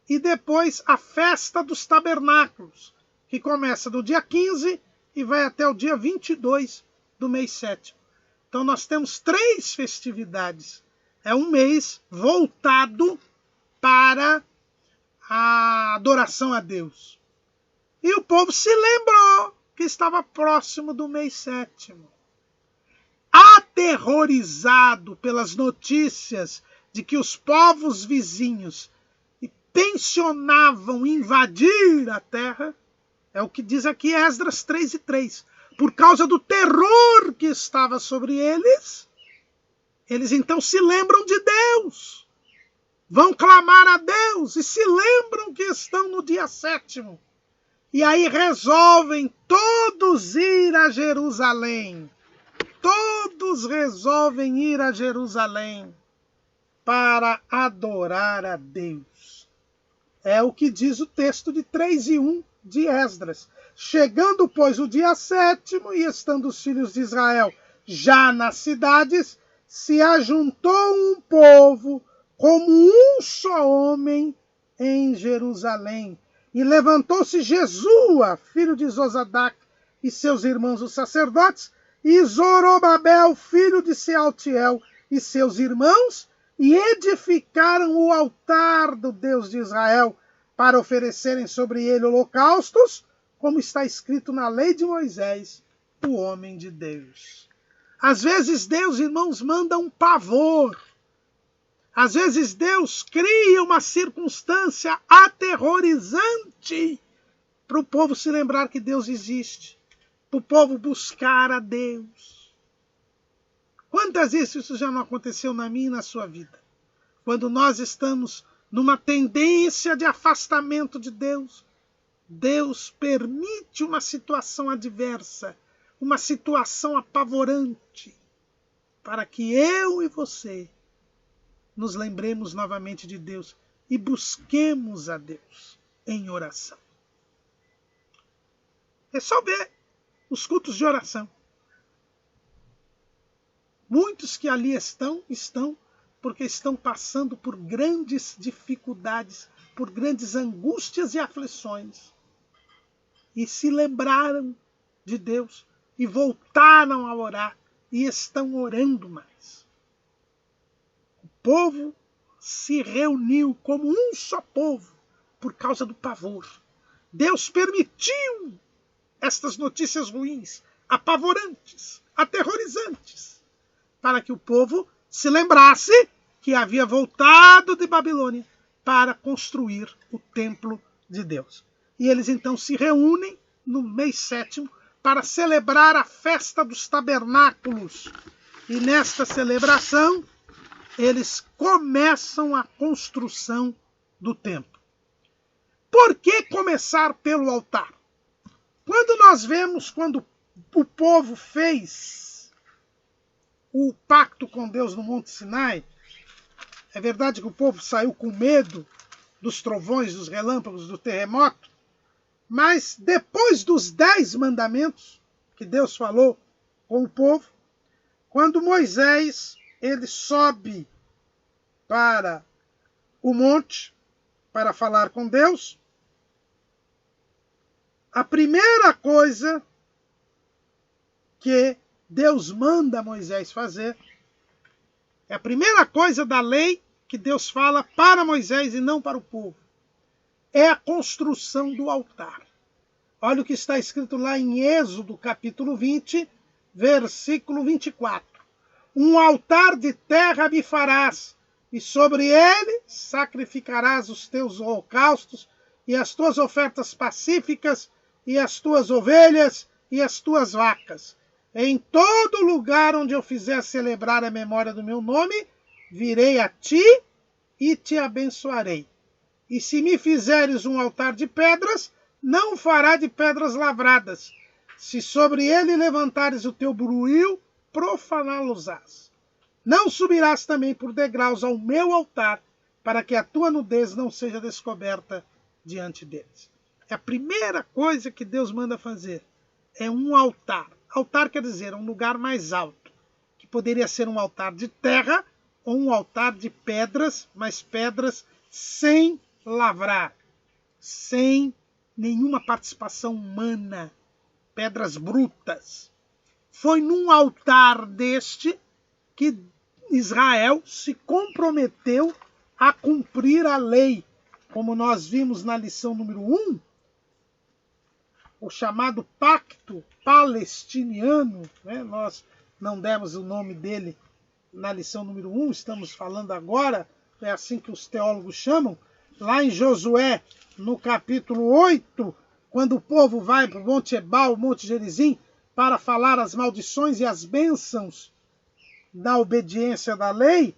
E depois a festa dos tabernáculos, que começa no dia 15 e vai até o dia 22 do mês 7º. Então nós temos 3 festividades. É um mês voltado para a adoração a Deus. E o povo se lembrou que estava próximo do mês 7º. Aterrorizado pelas notícias de que os povos vizinhos tensionavam invadir a terra, é o que diz aqui Esdras 3:3. Por causa do terror que estava sobre eles, eles então se lembram de Deus. vão clamar a Deus e se lembram que estão no dia 7º. E aí resolvem todos ir a Jerusalém. Todos resolvem ir a Jerusalém para adorar a Deus. É o que diz o texto de 3:1 de Esdras. Chegando, pois, o dia 7º, e estando os filhos de Israel já nas cidades, se ajuntou um povo como um só homem em Jerusalém. E levantou-se Jesua, filho de Zosadac, e seus irmãos os sacerdotes, e Zorobabel, filho de Sealtiel, e seus irmãos, e edificaram o altar do Deus de Israel, para oferecerem sobre ele holocaustos, como está escrito na lei de Moisés, o homem de Deus. Às vezes Deus, irmãos, manda um pavor. Às vezes Deus cria uma circunstância aterrorizante para o povo se lembrar que Deus existe, para o povo buscar a Deus. Quantas vezes isso já não aconteceu na minha e na sua vida? Quando nós estamos numa tendência de afastamento de Deus, Deus permite uma situação adversa, uma situação apavorante, para que eu e você nos lembremos novamente de Deus e busquemos a Deus em oração. É só ver os cultos de oração. Muitos que ali estão porque estão passando por grandes dificuldades, por grandes angústias e aflições. E se lembraram de Deus e voltaram a orar e estão orando mais. O povo se reuniu como um só povo por causa do pavor. Deus permitiu estas notícias ruins, apavorantes, aterrorizantes, para que o povo se lembrasse que havia voltado de Babilônia para construir o templo de Deus. E eles então se reúnem no mês 7º para celebrar a festa dos tabernáculos. E nesta celebração, eles começam a construção do templo. Por que começar pelo altar? Quando nós vemos, quando o povo fez o pacto com Deus no Monte Sinai, é verdade que o povo saiu com medo dos trovões, dos relâmpagos, do terremoto, mas depois dos 10 mandamentos que Deus falou com o povo, quando Moisés ele sobe para o monte para falar com Deus, a primeira coisa que Deus manda Moisés fazer, é a primeira coisa da lei que Deus fala para Moisés e não para o povo, é a construção do altar. Olha o que está escrito lá em Êxodo, capítulo 20, versículo 24. Um altar de terra me farás, e sobre ele sacrificarás os teus holocaustos, e as tuas ofertas pacíficas, e as tuas ovelhas, e as tuas vacas. Em todo lugar onde eu fizer celebrar a memória do meu nome, virei a ti e te abençoarei. E se me fizeres um altar de pedras, não fará de pedras lavradas. Se sobre ele levantares o teu buruil, profaná-los-ás. Não subirás também por degraus ao meu altar, para que a tua nudez não seja descoberta diante deles. É a primeira coisa que Deus manda fazer. É um altar. Altar quer dizer um lugar mais alto, que poderia ser um altar de terra ou um altar de pedras, mas pedras sem lavrar, sem nenhuma participação humana, pedras brutas. Foi num altar deste que Israel se comprometeu a cumprir a lei, como nós vimos na lição número 1, o chamado Pacto Palestiniano, né? Nós não demos o nome dele na lição número 1, estamos falando agora, é assim que os teólogos chamam, lá em Josué, no capítulo 8, quando o povo vai para o Monte Ebal, o Monte Gerizim, para falar as maldições e as bênçãos da obediência da lei,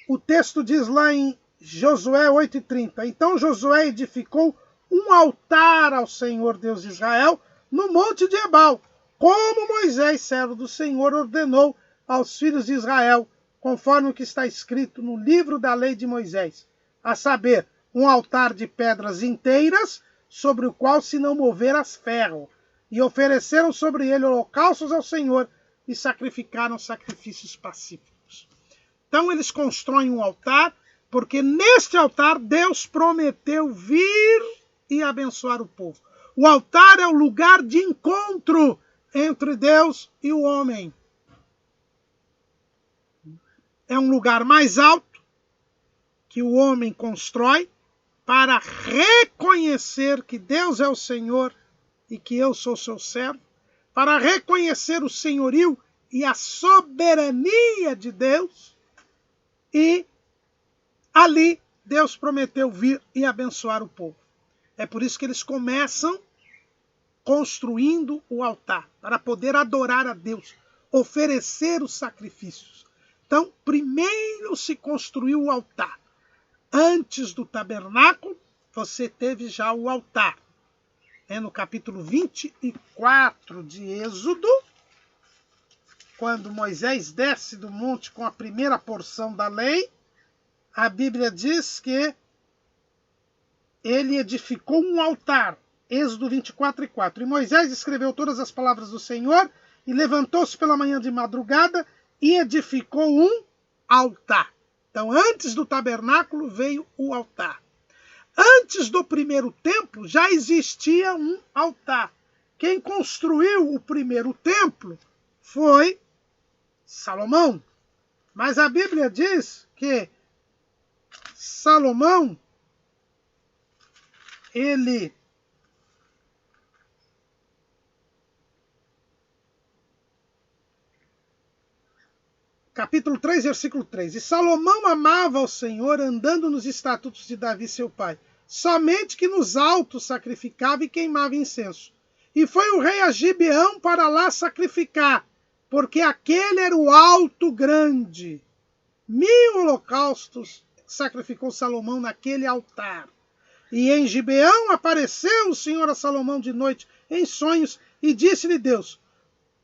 o texto diz lá em Josué 8:30, então Josué edificou um altar ao Senhor Deus de Israel no monte de Ebal, como Moisés, servo do Senhor, ordenou aos filhos de Israel, conforme o que está escrito no livro da lei de Moisés, a saber, um altar de pedras inteiras, sobre o qual se não moveras ferro, e ofereceram sobre ele holocaustos ao Senhor e sacrificaram sacrifícios pacíficos. Então eles constroem um altar, porque neste altar Deus prometeu vir e abençoar o povo. O altar é o lugar de encontro entre Deus e o homem. É um lugar mais alto que o homem constrói para reconhecer que Deus é o Senhor e que eu sou seu servo, para reconhecer o senhorio e a soberania de Deus, e ali Deus prometeu vir e abençoar o povo. É por isso que eles começam construindo o altar, para poder adorar a Deus, oferecer os sacrifícios. Então, primeiro se construiu o altar. Antes do tabernáculo, você teve já o altar. No capítulo 24 de Êxodo, quando Moisés desce do monte com a primeira porção da lei, a Bíblia diz que ele edificou um altar. Êxodo 24:4. E Moisés escreveu todas as palavras do Senhor e levantou-se pela manhã de madrugada e edificou um altar. Então, antes do tabernáculo veio o altar. Antes do primeiro templo já existia um altar. Quem construiu o primeiro templo foi Salomão. Mas a Bíblia diz que Salomão, ele capítulo 3, versículo 3. E Salomão amava ao Senhor, andando nos estatutos de Davi, seu pai, somente que nos altos sacrificava e queimava incenso. E foi o rei a Gibeão para lá sacrificar, porque aquele era o alto grande. 1000 holocaustos sacrificou Salomão naquele altar. E em Gibeão apareceu o Senhor a Salomão de noite em sonhos e disse-lhe Deus,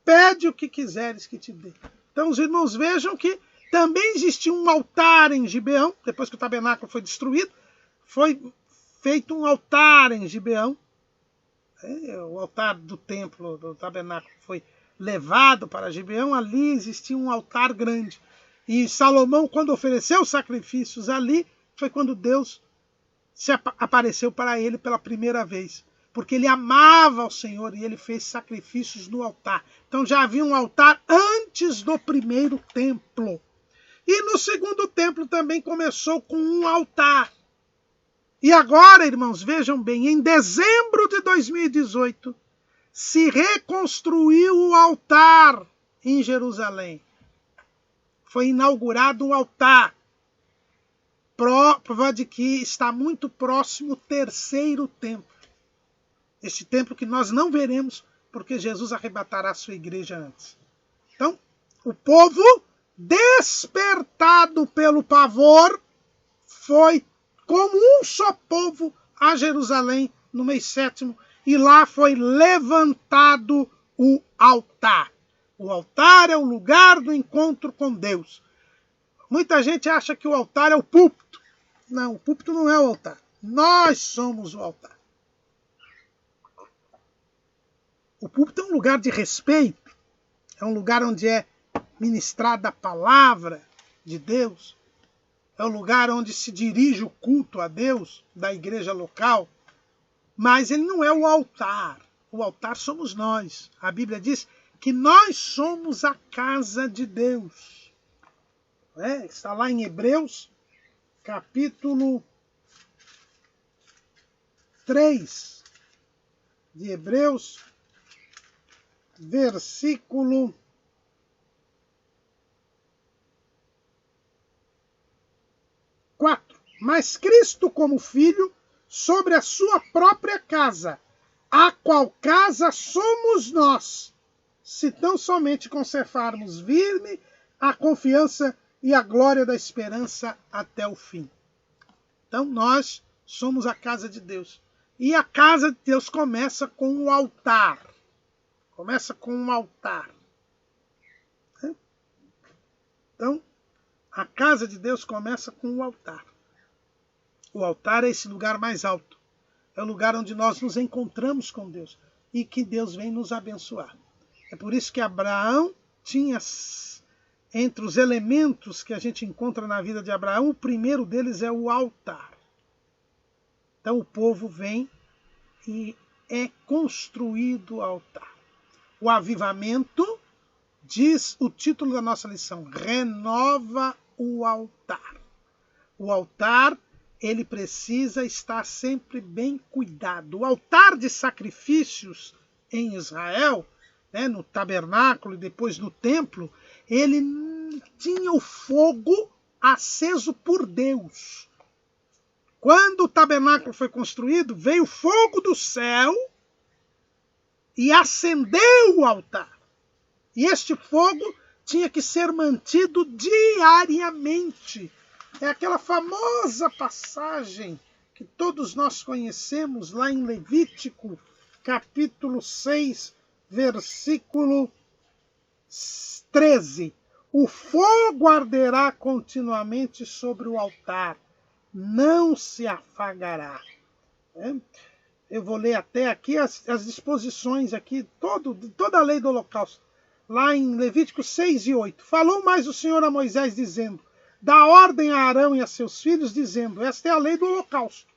pede o que quiseres que te dê. Então os irmãos vejam que também existia um altar em Gibeão, depois que o tabernáculo foi destruído, foi feito um altar em Gibeão. O altar do templo, do tabernáculo, foi levado para Gibeão, ali existia um altar grande. E Salomão, quando ofereceu sacrifícios ali, foi quando Deus apareceu para ele pela primeira vez. Porque ele amava ao Senhor e ele fez sacrifícios no altar. Então já havia um altar antes do primeiro templo. E no segundo templo também começou com um altar. E agora, irmãos, vejam bem, em dezembro de 2018, se reconstruiu o altar em Jerusalém. Foi inaugurado o altar. Prova de que está muito próximo o terceiro templo. Este templo que nós não veremos, porque Jesus arrebatará a sua igreja antes. Então, o povo, despertado pelo pavor, foi como um só povo a Jerusalém no mês sétimo, e lá foi levantado o altar. O altar é o lugar do encontro com Deus. Muita gente acha que o altar é o púlpito. Não, o púlpito não é o altar. Nós somos o altar. O púlpito é um lugar de respeito, é um lugar onde é ministrada a palavra de Deus, é um lugar onde se dirige o culto a Deus da igreja local, mas ele não é o altar. O altar somos nós. A Bíblia diz que nós somos a casa de Deus. Está lá em Hebreus, capítulo 3 de Hebreus, versículo 4. Mas Cristo como Filho sobre a sua própria casa, a qual casa somos nós, se tão somente conservarmos firme a confiança e a glória da esperança até o fim. Então nós somos a casa de Deus. E a casa de Deus começa com o altar. Começa com um altar. Então, a casa de Deus começa com o altar. O altar é esse lugar mais alto. É o lugar onde nós nos encontramos com Deus e que Deus vem nos abençoar. É por isso que Abraão tinha, entre os elementos que a gente encontra na vida de Abraão, o primeiro deles é o altar. Então o povo vem e é construído o altar. O avivamento, diz o título da nossa lição, renova o altar. O altar, ele precisa estar sempre bem cuidado. O altar de sacrifícios em Israel, no tabernáculo e depois no templo, ele tinha o fogo aceso por Deus. Quando o tabernáculo foi construído, veio fogo do céu e acendeu o altar. E este fogo tinha que ser mantido diariamente. É aquela famosa passagem que todos nós conhecemos lá em Levítico, capítulo 6, versículo 13. O fogo arderá continuamente sobre o altar, não se afagará. Eu vou ler até aqui as disposições aqui, toda a lei do holocausto. Lá em Levítico 6 e 8. Falou mais o Senhor a Moisés, dizendo, dá ordem a Arão e a seus filhos, dizendo, esta é a lei do holocausto.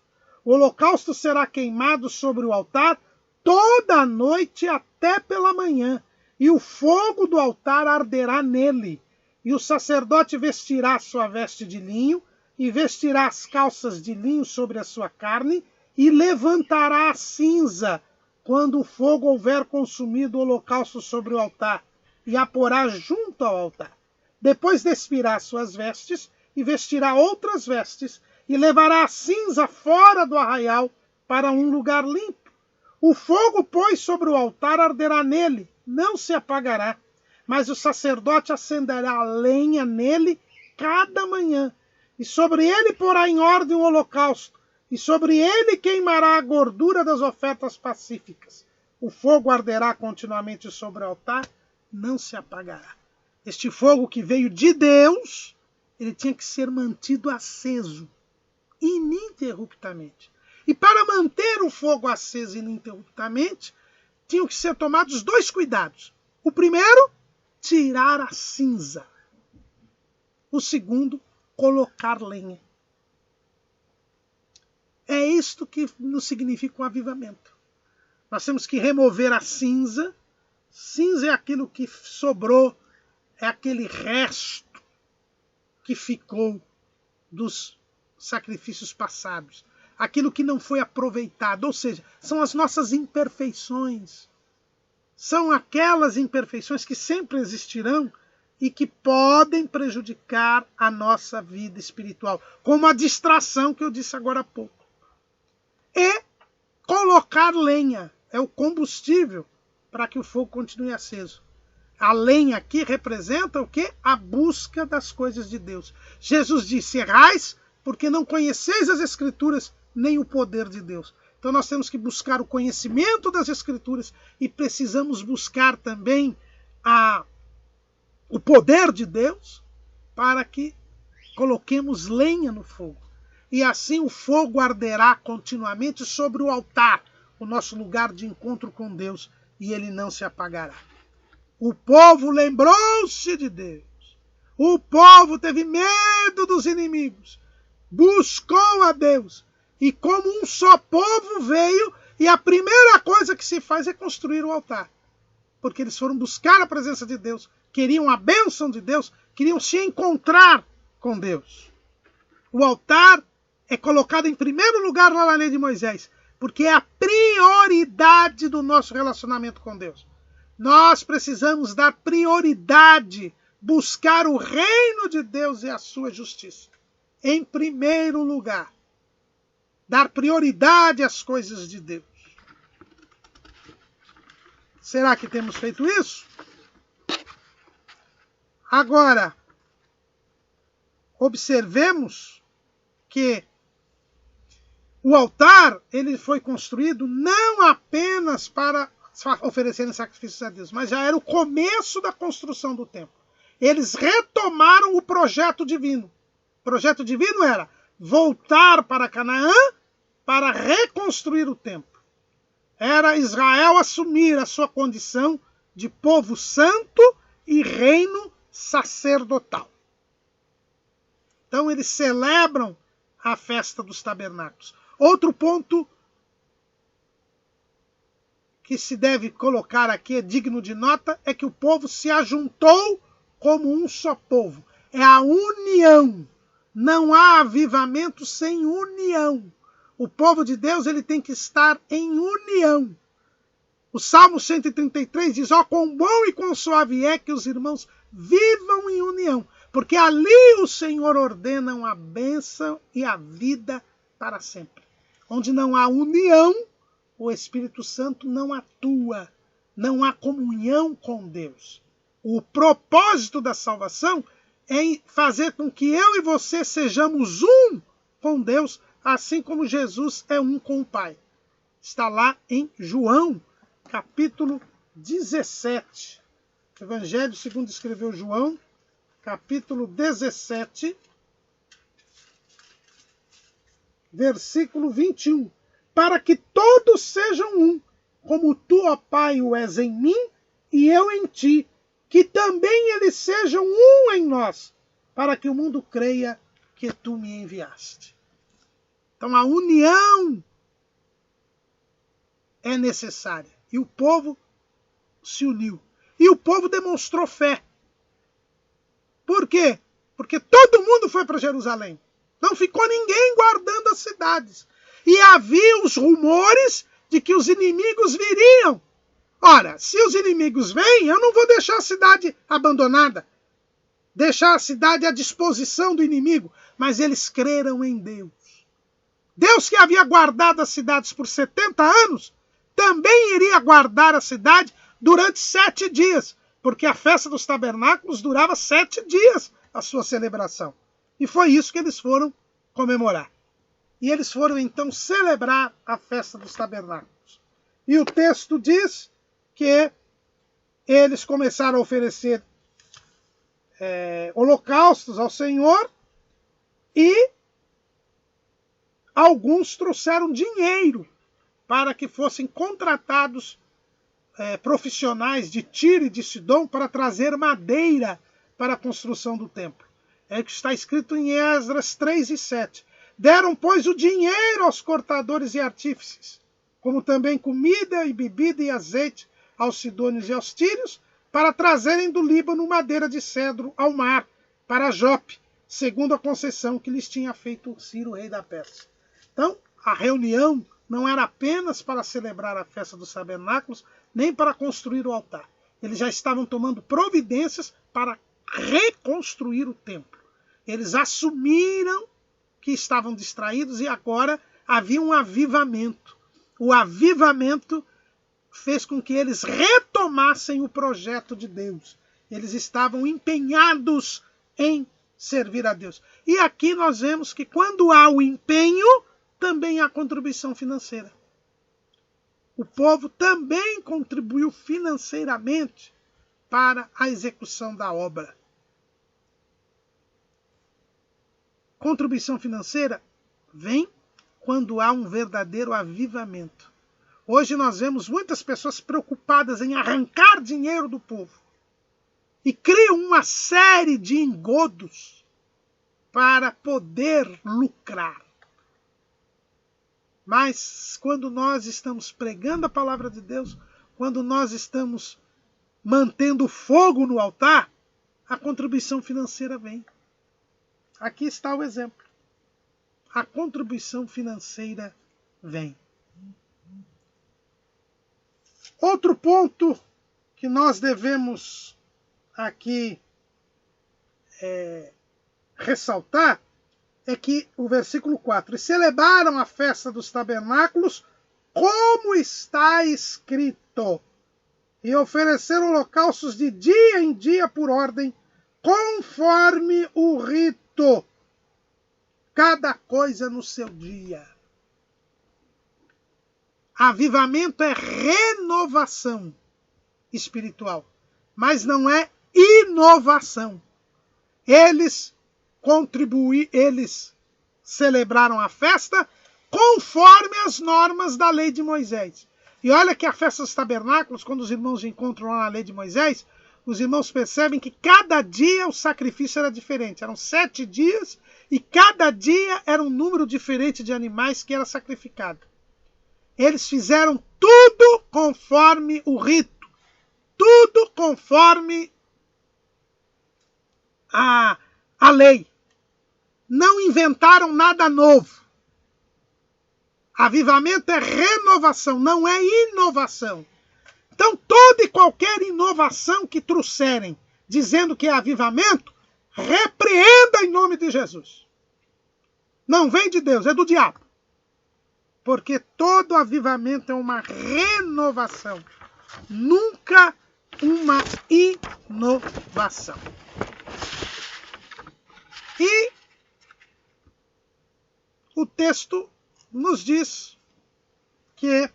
O holocausto será queimado sobre o altar toda a noite até pela manhã, e o fogo do altar arderá nele. E o sacerdote vestirá sua veste de linho, e vestirá as calças de linho sobre a sua carne, e levantará a cinza, quando o fogo houver consumido o holocausto sobre o altar, e a porá junto ao altar. Depois despirá suas vestes, e vestirá outras vestes, e levará a cinza fora do arraial, para um lugar limpo. O fogo, pois, sobre o altar arderá nele, não se apagará, mas o sacerdote acenderá lenha nele cada manhã, e sobre ele porá em ordem o holocausto, e sobre ele queimará a gordura das ofertas pacíficas. O fogo arderá continuamente sobre o altar, não se apagará. Este fogo que veio de Deus, ele tinha que ser mantido aceso, ininterruptamente. E para manter o fogo aceso ininterruptamente, tinham que ser tomados dois cuidados. O primeiro, tirar a cinza. O segundo, colocar lenha. É isto que nos significa o avivamento. Nós temos que remover a cinza. Cinza é aquilo que sobrou, é aquele resto que ficou dos sacrifícios passados. Aquilo que não foi aproveitado, ou seja, são as nossas imperfeições. São aquelas imperfeições que sempre existirão e que podem prejudicar a nossa vida espiritual, como a distração que eu disse agora há pouco. E colocar lenha é o combustível para que o fogo continue aceso. A lenha aqui representa o quê? A busca das coisas de Deus. Jesus disse, errais porque não conheceis as Escrituras nem o poder de Deus. Então nós temos que buscar o conhecimento das Escrituras e precisamos buscar também o poder de Deus para que coloquemos lenha no fogo. E assim o fogo arderá continuamente sobre o altar, o nosso lugar de encontro com Deus, e ele não se apagará. O povo lembrou-se de Deus. O povo teve medo dos inimigos. Buscou a Deus. E como um só povo veio, e a primeira coisa que se faz é construir o altar. Porque eles foram buscar a presença de Deus, queriam a bênção de Deus, queriam se encontrar com Deus. O altar é colocado em primeiro lugar lá na lei de Moisés, porque é a prioridade do nosso relacionamento com Deus. Nós precisamos dar prioridade, buscar o reino de Deus e a sua justiça. Em primeiro lugar, dar prioridade às coisas de Deus. Será que temos feito isso? Agora, observemos que o altar ele foi construído não apenas para oferecerem sacrifícios a Deus, mas já era o começo da construção do templo. Eles retomaram o projeto divino. O projeto divino era voltar para Canaã para reconstruir o templo. Era Israel assumir a sua condição de povo santo e reino sacerdotal. Então eles celebram a festa dos tabernáculos. Outro ponto que se deve colocar aqui, é digno de nota, é que o povo se ajuntou como um só povo. É a união. Não há avivamento sem união. O povo de Deus ele tem que estar em união. O Salmo 133 diz, ó, quão bom e quão suave é que os irmãos vivam em união, porque ali o Senhor ordena a bênção e a vida para sempre. Onde não há união, o Espírito Santo não atua, não há comunhão com Deus. O propósito da salvação é fazer com que eu e você sejamos um com Deus, assim como Jesus é um com o Pai. Está lá em João, capítulo 17. Evangelho segundo escreveu João, capítulo 17, versículo 21. Para que todos sejam um, como tu, ó Pai, o és em mim e eu em ti, que também eles sejam um em nós, para que o mundo creia que tu me enviaste. Então a união é necessária. E o povo se uniu. E o povo demonstrou fé. Por quê? Porque todo mundo foi para Jerusalém. Não ficou ninguém guardando as cidades. E havia os rumores de que os inimigos viriam. Ora, se os inimigos vêm, eu não vou deixar a cidade abandonada. Deixar a cidade à disposição do inimigo. Mas eles creram em Deus. Deus que havia guardado as cidades por 70 anos, também iria guardar a cidade durante 7 dias. Porque a festa dos tabernáculos durava 7 dias, a sua celebração. E foi isso que eles foram comemorar. E eles foram então celebrar a festa dos tabernáculos. E o texto diz que eles começaram a oferecer holocaustos ao Senhor e alguns trouxeram dinheiro para que fossem contratados profissionais de Tiro e de Sidom para trazer madeira para a construção do templo. É o que está escrito em Esdras 3 e 7. Deram, pois, o dinheiro aos cortadores e artífices, como também comida e bebida e azeite aos sidônios e aos tírios, para trazerem do Líbano madeira de cedro ao mar, para Jope, segundo a concessão que lhes tinha feito Ciro, rei da Pérsia. Então, a reunião não era apenas para celebrar a festa dos tabernáculos, nem para construir o altar. Eles já estavam tomando providências para reconstruir o templo. Eles assumiram que estavam distraídos e agora havia um avivamento. O avivamento fez com que eles retomassem o projeto de Deus. Eles estavam empenhados em servir a Deus. E aqui nós vemos que quando há o empenho, também há contribuição financeira. O povo também contribuiu financeiramente para a execução da obra. Contribuição financeira vem quando há um verdadeiro avivamento. Hoje nós vemos muitas pessoas preocupadas em arrancar dinheiro do povo e criam uma série de engodos para poder lucrar. Mas quando nós estamos pregando a palavra de Deus, quando nós estamos mantendo fogo no altar, a contribuição financeira vem. Aqui está o exemplo. A contribuição financeira vem. Outro ponto que nós devemos aqui ressaltar é que o versículo 4, e celebraram a festa dos tabernáculos como está escrito, e ofereceram holocaustos de dia em dia por ordem, conforme o rito Repito, cada coisa no seu dia. Avivamento é renovação espiritual, mas não é inovação. Eles celebraram a festa conforme as normas da lei de Moisés. E olha que a festa dos tabernáculos, quando os irmãos encontram lá na lei de Moisés, os irmãos percebem que cada dia o sacrifício era diferente. Eram 7 dias e cada dia era um número diferente de animais que era sacrificado. Eles fizeram tudo conforme o rito, tudo conforme a lei. Não inventaram nada novo. Avivamento é renovação, não é inovação. Então, toda e qualquer inovação que trouxerem, dizendo que é avivamento, repreenda em nome de Jesus. Não vem de Deus, é do diabo. Porque todo avivamento é uma renovação, nunca uma inovação. E o texto nos diz que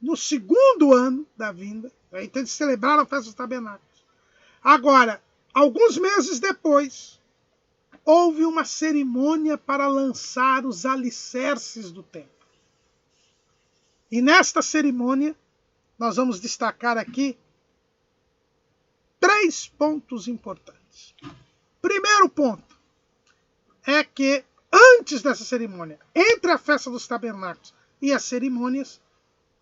no segundo ano da vinda, então eles celebraram a festa dos tabernáculos. Agora, alguns meses depois, houve uma cerimônia para lançar os alicerces do templo. E nesta cerimônia, nós vamos destacar aqui 3 pontos importantes. Primeiro ponto é que antes dessa cerimônia, entre a festa dos tabernáculos e as cerimônias,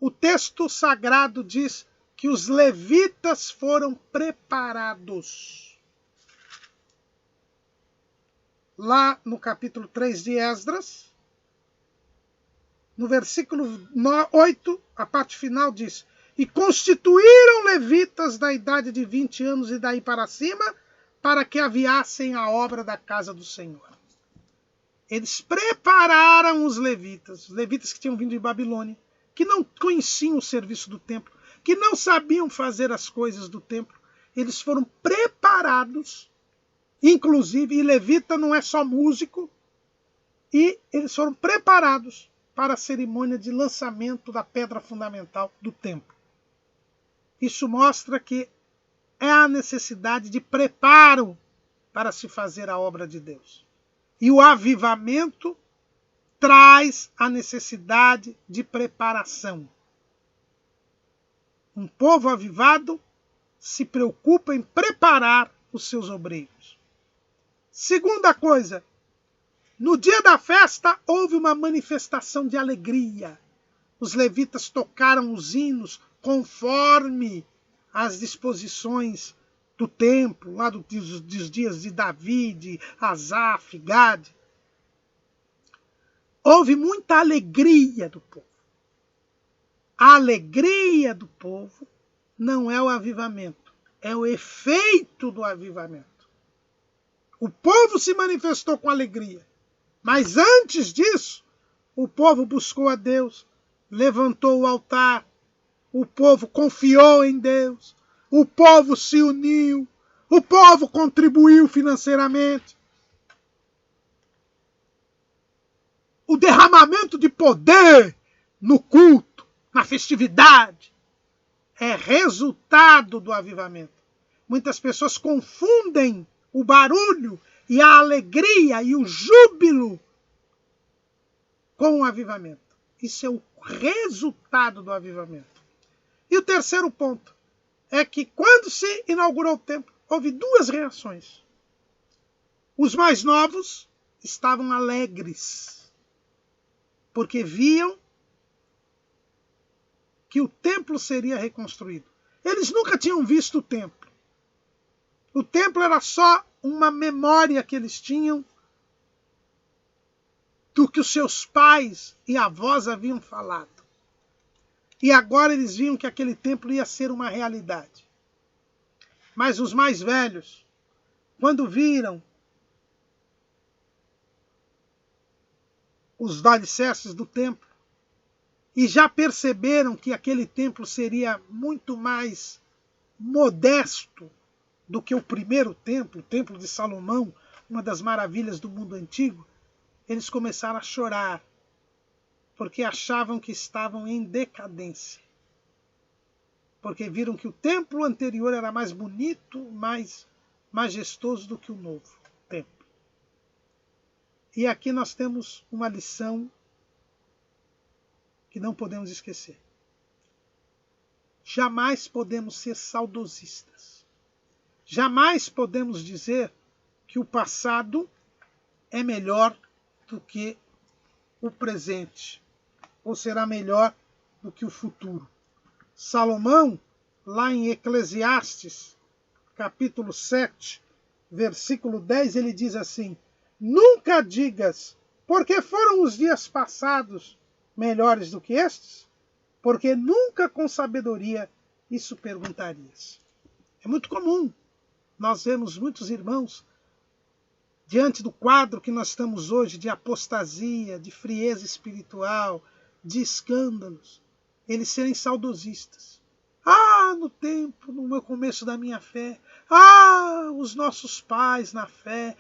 o texto sagrado diz que os levitas foram preparados. Lá no capítulo 3 de Esdras, no versículo 8, a parte final diz: e constituíram levitas da idade de 20 anos e daí para cima, para que aviassem a obra da casa do Senhor. Eles prepararam os levitas que tinham vindo de Babilônia, que não conheciam o serviço do templo, que não sabiam fazer as coisas do templo. Eles foram preparados, inclusive, e levita não é só músico, e eles foram preparados para a cerimônia de lançamento da pedra fundamental do templo. Isso mostra que é a necessidade de preparo para se fazer a obra de Deus. E o avivamento traz a necessidade de preparação. Um povo avivado se preocupa em preparar os seus obreiros. Segunda coisa, no dia da festa houve uma manifestação de alegria. Os levitas tocaram os hinos conforme as disposições do templo, lá dos dias de Davi, de Asaf, Gade. Houve muita alegria do povo. A alegria do povo não é o avivamento, é o efeito do avivamento. O povo se manifestou com alegria, mas antes disso, o povo buscou a Deus, levantou o altar, o povo confiou em Deus, o povo se uniu, o povo contribuiu financeiramente. O derramamento de poder no culto, na festividade, é resultado do avivamento. Muitas pessoas confundem o barulho e a alegria e o júbilo com o avivamento. Isso é o resultado do avivamento. E o terceiro ponto é que quando se inaugurou o templo, houve 2 reações. Os mais novos estavam alegres, porque viam que o templo seria reconstruído. Eles nunca tinham visto o templo. O templo era só uma memória que eles tinham do que os seus pais e avós haviam falado. E agora eles viam que aquele templo ia ser uma realidade. Mas os mais velhos, quando viram os alicerces do templo, e já perceberam que aquele templo seria muito mais modesto do que o primeiro templo, o Templo de Salomão, uma das maravilhas do mundo antigo, eles começaram a chorar, porque achavam que estavam em decadência. Porque viram que o templo anterior era mais bonito, mais majestoso do que o novo templo. E aqui nós temos uma lição que não podemos esquecer. Jamais podemos ser saudosistas. Jamais podemos dizer que o passado é melhor do que o presente, ou será melhor do que o futuro. Salomão, lá em Eclesiastes, capítulo 7, versículo 10, ele diz assim: nunca digas, porque foram os dias passados melhores do que estes? Porque nunca com sabedoria isso perguntarias. É muito comum. Nós vemos muitos irmãos, diante do quadro que nós estamos hoje, de apostasia, de frieza espiritual, de escândalos, eles serem saudosistas. No meu começo da minha fé, os nossos pais na fé,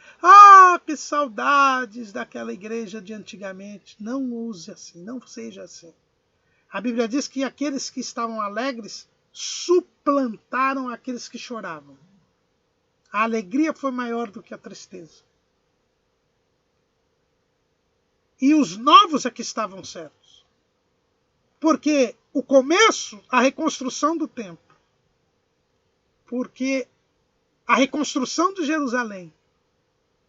que saudades daquela igreja de antigamente. Não use assim, não seja assim. A Bíblia diz que aqueles que estavam alegres suplantaram aqueles que choravam. A alegria foi maior do que a tristeza. E os novos é que estavam certos. Porque o começo, a reconstrução do templo, porque a reconstrução de Jerusalém,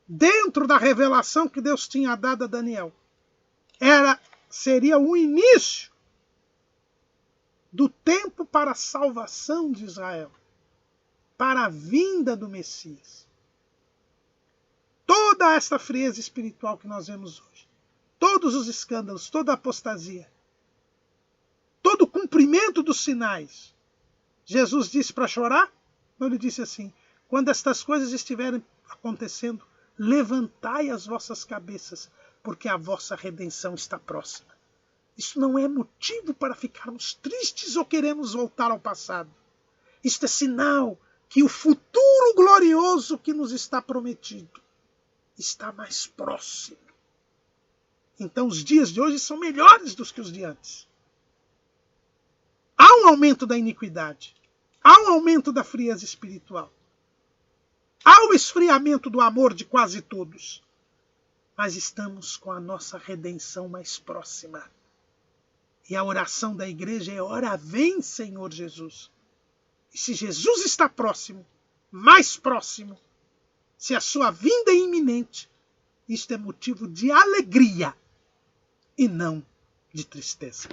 dentro da revelação que Deus tinha dado a Daniel, seria o início do tempo para a salvação de Israel, para a vinda do Messias. Toda esta frieza espiritual que nós vemos hoje, todos os escândalos, toda a apostasia, todo o cumprimento dos sinais, Jesus disse para chorar? Não, ele disse assim: quando estas coisas estiverem acontecendo, levantai as vossas cabeças, porque a vossa redenção está próxima. Isso não é motivo para ficarmos tristes ou queremos voltar ao passado. Isto é sinal que o futuro glorioso que nos está prometido está mais próximo. Então os dias de hoje são melhores do que os de antes. Há um aumento da iniquidade. Há um aumento da frieza espiritual. Há o esfriamento do amor de quase todos. Mas estamos com a nossa redenção mais próxima. E a oração da igreja é: ora vem, Senhor Jesus. E se Jesus está próximo, mais próximo, se a sua vinda é iminente, isto é motivo de alegria e não de tristeza.